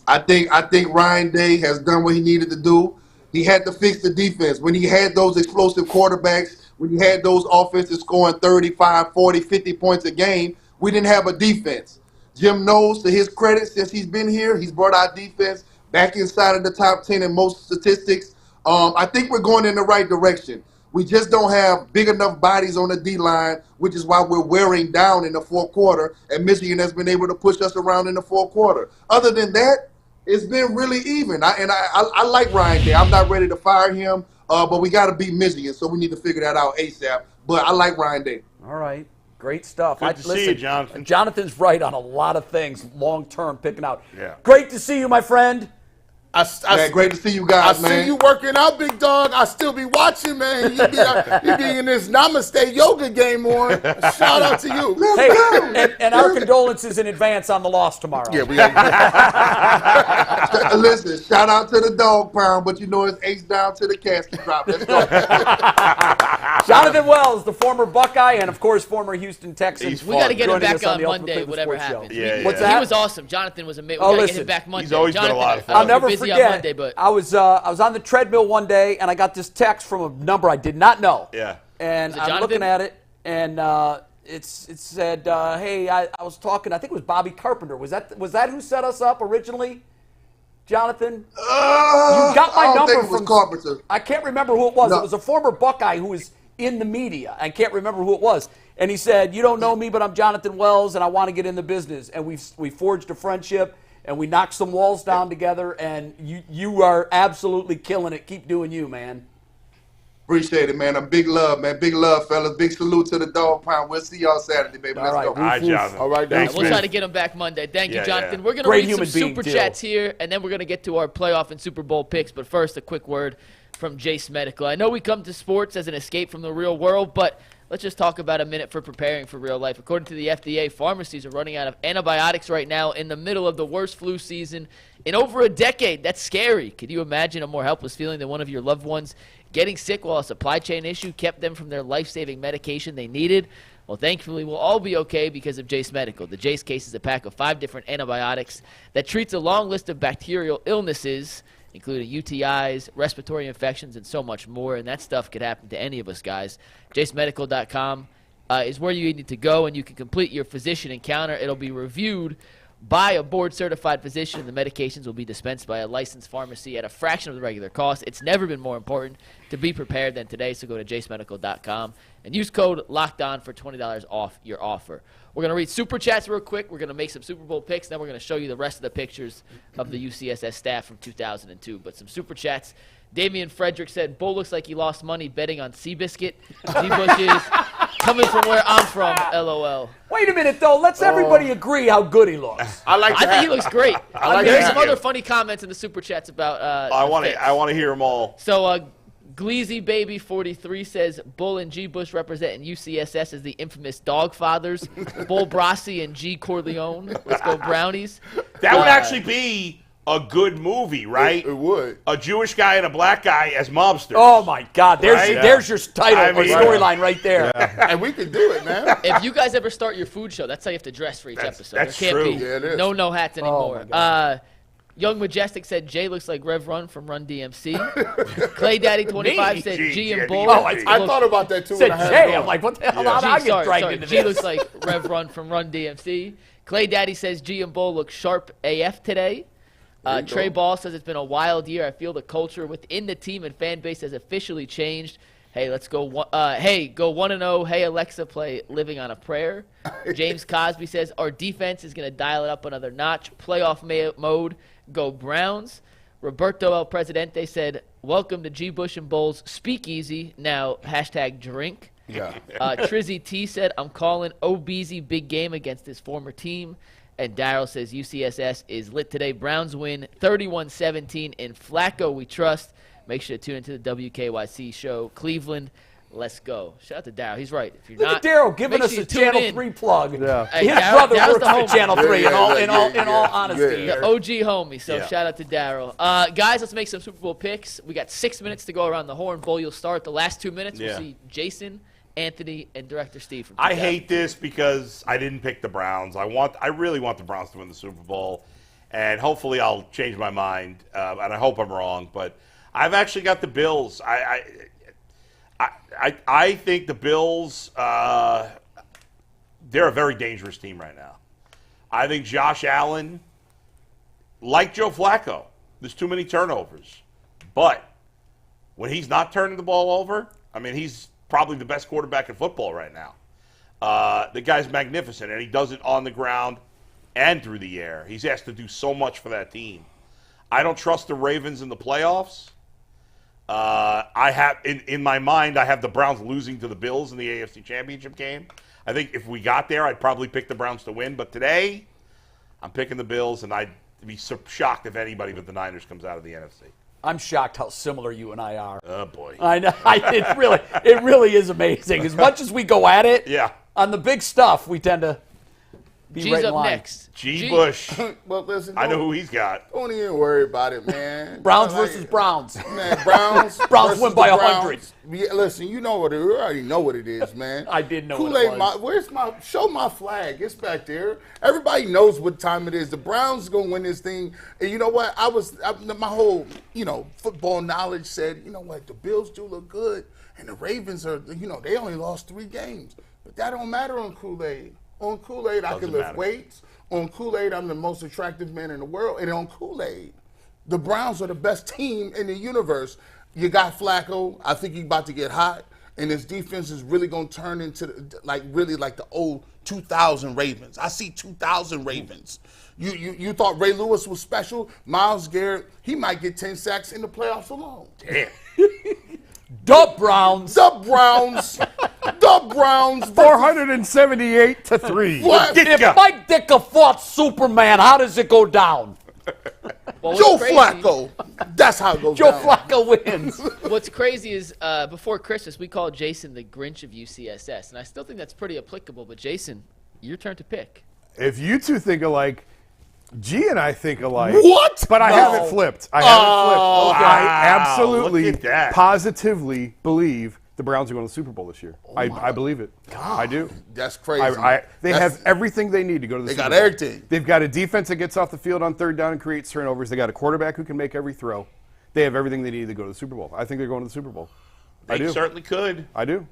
I think Ryan Day has done what he needed to do. He had to fix the defense. When he had those explosive quarterbacks, when he had those offenses scoring 35, 40, 50 points a game, we didn't have a defense. Jim knows, to his credit, since he's been here, he's brought our defense back inside of the top 10 in most statistics. I think we're going in the right direction. We just don't have big enough bodies on the D-line, which is why we're wearing down in the fourth quarter, and Michigan has been able to push us around in the fourth quarter. Other than that, it's been really even. I like Ryan Day. I'm not ready to fire him, but we got to beat Michigan, so we need to figure that out ASAP. But I like Ryan Day. All right. Great stuff. Good to see you, Jonathan. Jonathan's right on a lot of things long-term picking out. Yeah. Great to see you, my friend. Man, great to see you I guys, man. see you working out, big dog. I still be watching, man. You be in this Namaste yoga game on. Shout out to you. Hey, and our condolences in advance on the loss tomorrow. Yeah, we Listen, shout out to the dog pound, but you know it's H down to the casket drop. Let's go. Jonathan Wells, the former Buckeye and, of course, former Houston Texans. He's We got to get him joining back us on on the Ultimate Monday, Cleveland whatever Sports Show. happens. Yeah, What's yeah. that? He was awesome. Jonathan was amazing. Oh, We got to get listen. him back Monday. He's always been a Jonathan, lot of fun. I'll never busy forget. on Monday, but I was on the treadmill one day, and I got this text from a number I did not know. Yeah. And Was it I'm Jonathan? looking at it, and it said, "Hey, I was talking. I think it was Bobby Carpenter. Was that who set us up originally, Jonathan? You got my I don't number think it was from Carpenter. I can't remember who it was. No. It was a former Buckeye who was in the media. I can't remember who it was. And he said, "You don't know me, but I'm Jonathan Wells, and I want to get in the business." And we forged a friendship, and we knocked some walls down together. And you are absolutely killing it. Keep doing you, man. Appreciate it, man. Big love, man. Big love, fellas. Big salute to the dog pound. We'll see y'all Saturday, baby. All Let's right. go. All right, Jonathan. All right, Thanks, we'll man. try to get him back Monday. Thank you, Yeah, Jonathan. yeah. We're going to Great read some human being, super too. chats here, and then we're going to get to our playoff and Super Bowl picks. But first, a quick word from Jace Medical. I know we come to sports as an escape from the real world, but let's just talk about a minute for preparing for real life. According to the FDA, pharmacies are running out of antibiotics right now in the middle of the worst flu season in over a decade. That's scary. Could you imagine a more helpless feeling than one of your loved ones getting sick while a supply chain issue kept them from their life-saving medication they needed? Well, thankfully, we'll all be okay because of Jace Medical. The Jace case is a pack of 5 different antibiotics that treats a long list of bacterial illnesses, including UTIs, respiratory infections, and so much more. And that stuff could happen to any of us, guys. JaceMedical.com is where you need to go, and you can complete your physician encounter. It'll be reviewed by a board-certified physician, and the medications will be dispensed by a licensed pharmacy at a fraction of the regular cost. It's never been more important to be prepared than today, so go to JaceMedical.com and use code LOCKEDON for $20 off your offer. We're going to read Super Chats real quick. We're going to make some Super Bowl picks. Then we're going to show you the rest of the pictures of the UCSS staff from 2002. But some Super Chats. Damian Frederick said, Bull looks like he lost money betting on Seabiscuit. G-Bush is coming from where I'm from, LOL. Wait a minute, though. Let's everybody agree how good he looks. I like I think he looks great. like There's that. some other funny comments in the Super Chats about I the want fits. to hear them all. So, Gleazy Baby 43 says Bull and G Bush representing UCSS as the infamous Dog Fathers. Bull Brasi and G Corleone. Let's go Brownies. That would actually be a good movie, right? It would. A Jewish guy and a black guy as mobsters. Oh, my God. There's your title I or mean, storyline right there. And we could do it, man. If you guys ever start your food show, that's how you have to dress for each episode. that's there can't true. be Yeah, it is. no hats anymore. my God. Young Majestic said Jay looks like Rev Run from Run DMC. Clay Daddy 25 said G and Bull. Oh, I I thought about that too. Said when I had Jay. it I'm on. like, what the hell? Yeah. How did I G, get dragged sorry, into G this? looks like Rev Run from Run DMC. Clay Daddy says G and Bull look sharp AF today. Trey Ball says it's been a wild year. I feel the culture within the team and fan base has officially changed. Hey, let's go. Hey, go 1-0. Hey, Alexa, play Living on a Prayer. James Cosby says our defense is going to dial it up another notch. Playoff mode. Go Browns. Roberto El Presidente said welcome to G. Bush and Bowles Speakeasy, now #drink. Yeah. Trizzy T said, I'm calling OBZ big game against his former team. And Daryl says UCSS is lit today. Browns win 31-17. In Flacco we trust. Make sure to tune into the WKYC show. Cleveland, let's go. Shout out to Daryl. He's right. If you're Look not, at Daryl giving make us sure you a tune Channel in. 3 plug. Yeah. Hey, His Daryl- brother Daryl's works the at homie. Channel 3 in all honesty. Yeah. here. The OG homie. So Yeah. shout out to Daryl. Guys, let's make some Super Bowl picks. We got 6 minutes to go around the horn. Bowl, you'll start. The last 2 minutes, Yeah. we'll see Jason, Anthony, and Director Steve from I 2000. hate this because I didn't pick the Browns. I really want the Browns to win the Super Bowl, and hopefully I'll change my mind. And I hope I'm wrong, but I've actually got the Bills. I think the Bills. They're a very dangerous team right now. I think Josh Allen, like Joe Flacco, there's too many turnovers, but when he's not turning the ball over, I mean, he's probably the best quarterback in football right now. The guy's magnificent, and he does it on the ground and through the air. He's asked to do so much for that team. I don't trust the Ravens in the playoffs. I have in my mind, I have the Browns losing to the Bills in the AFC Championship game. I think if we got there, I'd probably pick the Browns to win. But today, I'm picking the Bills, and I'd be so shocked if anybody but the Niners comes out of the NFC. I'm shocked how similar you and I are. Oh boy. I know. It really is amazing. As much as we go at it, Yeah. on the big stuff, we tend to be G's right in up line. next. G. Bush. Well, listen, I know who he's got. Don't even worry about it, man. Browns Like- versus Browns. Man, Browns. Browns versus win by the 100. Browns. Yeah, listen, you know what it. You already know what it is, man. I did know what Kool-Aid, it was. where's my? Show my flag. It's back there. Everybody knows what time it is. The Browns gonna win this thing. And you know what? My whole football knowledge said, you know what? The Bills do look good, and the Ravens are. They only lost 3 games, but that don't matter on Kool-Aid. On Kool-Aid, I can Doesn't lift matter. weights. On Kool-Aid, I'm the most attractive man in the world. And on Kool-Aid, the Browns are the best team in the universe. You got Flacco. I think he's about to get hot. And his defense is really going to turn into, like the old 2000 Ravens. I see 2000 Ravens. You thought Ray Lewis was special? Myles Garrett, he might get 10 sacks in the playoffs alone. Damn. The Browns. The Browns. The Browns. 478-3. What? If Mike Ditka fought Superman, how does it go down? Well, Joe what's crazy- Flacco. That's how it goes Joe down. Flacco wins. What's crazy is before Christmas, we called Jason the Grinch of UCSS. And I still think that's pretty applicable. But, Jason, your turn to pick. If you two think alike, G and I think alike. What? But I No. haven't flipped. I absolutely, look at that. positively believe the Browns are going to the Super Bowl this year. I believe it. I do. That's crazy. They have everything they need to go to the They Super got Bowl. everything. They've got a defense that gets off the field on 3rd down and creates turnovers. They got a quarterback who can make every throw. They have everything they need to go to the Super Bowl. I think they're going to the Super Bowl. I They do. certainly could. I do.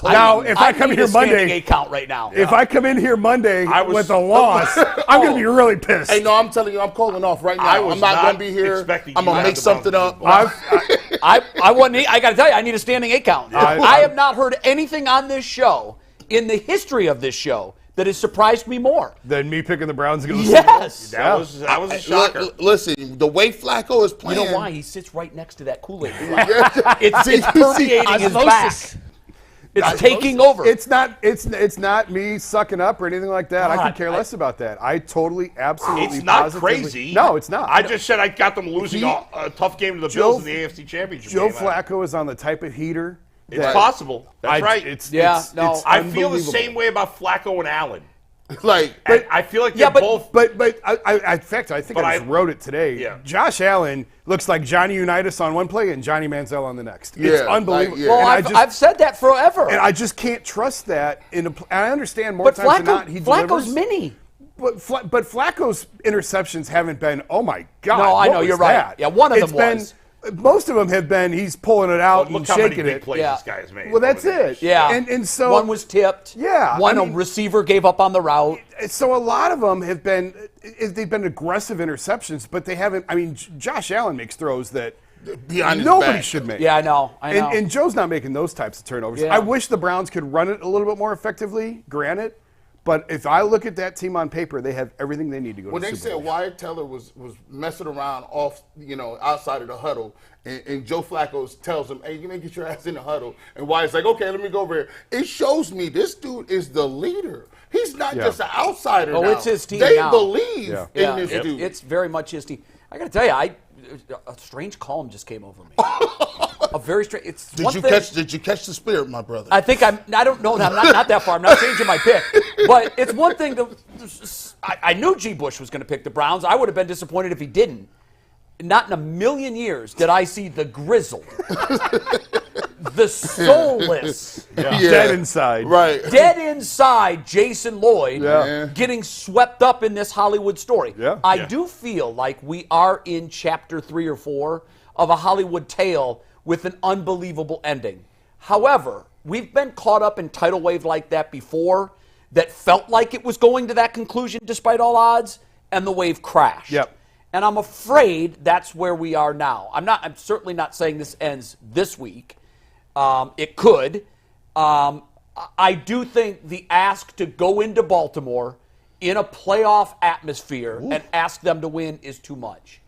Now, if I come need here a standing Monday, 8 count right now. if I come in here Monday I was- with a loss, I'm going to be really pissed. Hey, no, I'm telling you, I'm calling off right now. I was I'm not not going to be here. expecting I'm you going to to have make the something Browns up. I got to tell you, I need a standing 8 count. I- I have not heard anything on this show, in the history of this show, that has surprised me more. Then me picking the Browns to go to the Super Bowl? Yes. That was a shocker. Listen, the way Flacco is You playing. know why? He sits right next to that Kool-Aid. It's permeating his back. Osmosis. It's taking over. It's not me sucking up or anything like that. I God, could care less about that. I totally, absolutely, It's not positively- crazy. No, it's not. I just said I got them losing a tough game to the Joe- Bills in the AFC Championship Joe game. Flacco is on the type of heater. It's that possible. That's right. It's I feel the unbelievable. same way about Flacco and Allen. Like, And I feel like they're both. But in fact, I think But I just I- wrote it today. Yeah. Josh Allen looks like Johnny Unitas on one play and Johnny Manziel on the next. Yeah, It's unbelievable. like, yeah. well, And I've said that forever. and I just can't trust that. And I understand more but times than not he Flacco's delivers. mini. But Flacco's interceptions haven't been, oh my God. No, I what know, was you're right. that? Yeah, one of It's them been- was. Most of them have been he's pulling it out Look and how many shaking big it. plays Yeah. this guy has made. Well, that's it. Yeah. And so one was tipped. Yeah, One I a mean- receiver gave up on the route. So a lot of them have been they've been aggressive interceptions, but they haven't. I mean, Josh Allen makes throws that behind his nobody back. should make. Yeah, I know. I know. And Joe's not making those types of turnovers. Yeah. I wish the Browns could run it a little bit more effectively. Granted, But if I look at that team on paper, they have everything they need to go to the When they Super said Bowl. Wyatt Teller was messing around off, outside of the huddle, and Joe Flacco tells him, "Hey, you may get your ass in the huddle," and Wyatt's like, "Okay, let me go over here." It shows me this dude is the leader. He's not just an outsider. Oh, now. it's his team They now. believe Yeah. in this it's, dude. It's very much his team. I got to tell you, a strange calm just came over me. A very strange. It's one thing. Did you catch the spirit, my brother? I think I don't know. I'm not that far. I'm not changing my pick. But it's one thing I knew G. Bush was going to pick the Browns. I would have been disappointed if he didn't. Not in a million years did I see the grizzled, the soulless, Dead inside. Right. dead inside Jason Lloyd Yeah. getting swept up in this Hollywood story. Yeah. I do feel like we are in chapter 3 or 4 of a Hollywood tale with an unbelievable ending. However, we've been caught up in tidal wave like that before that felt like it was going to that conclusion despite all odds, and the wave crashed. Yep. And I'm afraid that's where we are now. I'm certainly not saying this ends this week. It could. I do think the ask to go into Baltimore in a playoff atmosphere and ask them to win is too much.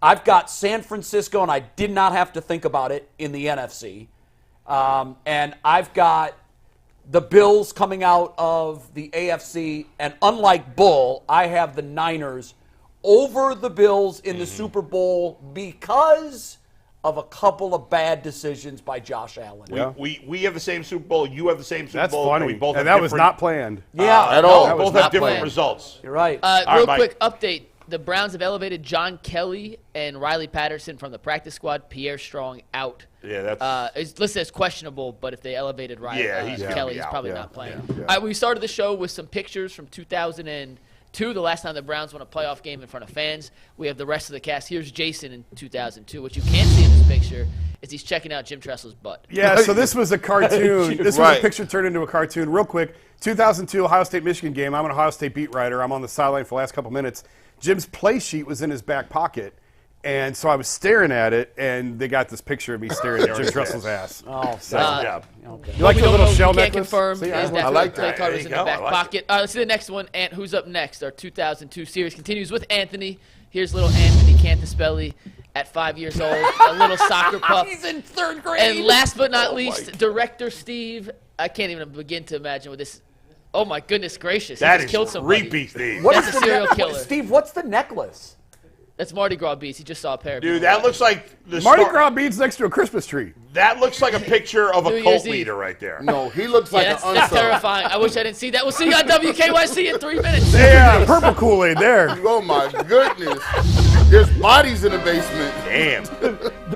I've got San Francisco, and I did not have to think about it, in the NFC. And I've got the Bills coming out of the AFC. And unlike Bull, I have the Niners over the Bills in the Super Bowl because of a couple of bad decisions by Josh Allen. Yeah. We have the same Super Bowl. You have the same Super That's Bowl. funny. We both And have that was different- not planned. Yeah, at all. We That was both have not different planned. results. You're right. Real Mike. quick update. The Browns have elevated John Kelly and Riley Patterson from the practice squad. Pierre Strong out. Yeah, that's It's listed as questionable, but if they elevated Riley Yeah, he's gonna Kelly, be he's out. probably Yeah. not playing. Yeah. All right, we started the show with some pictures from 2002, the last time the Browns won a playoff game in front of fans. We have the rest of the cast. Here's Jason in 2002. What you can't see in this picture is he's checking out Jim Tressel's butt. Yeah, so this was a cartoon. This was a Right. picture turned into a cartoon. Real quick, 2002 Ohio State-Michigan game. I'm an Ohio State beat writer. I'm on the sideline for the last couple minutes. Jim's play sheet was in his back pocket, and so I was staring at it, and they got this picture of me staring at Jim Tressel's ass. Oh, So, Nice job. you like we the don't little know, shell we can't necklace? confirm. See, His I definite like play that. card There was you in the go. back I like pocket. Let's see the next one. Ant, who's up next? Our 2002 series continues with Anthony. Here's little Anthony Cantaspelli at 5 years old, a little soccer pup. He's in 3rd grade. And last but not least, director Steve. I can't even begin to imagine what this. Oh my goodness gracious! That he is just killed somebody. creepy, Steve. What That's is a the serial neck- killer. Steve, what's the necklace? That's Mardi Gras beats. He just saw a pair of Dude, people. that looks like the Mardi start- Gras beads next to a Christmas tree. That looks like a picture of New a Year's cult Eve. leader right there. No, he looks like Yeah, an that's unsub. terrifying. I wish I didn't see that. We'll see you on WKYC in 3 minutes. Yeah, purple Kool-Aid there. Oh my goodness! There's bodies in the basement. Damn.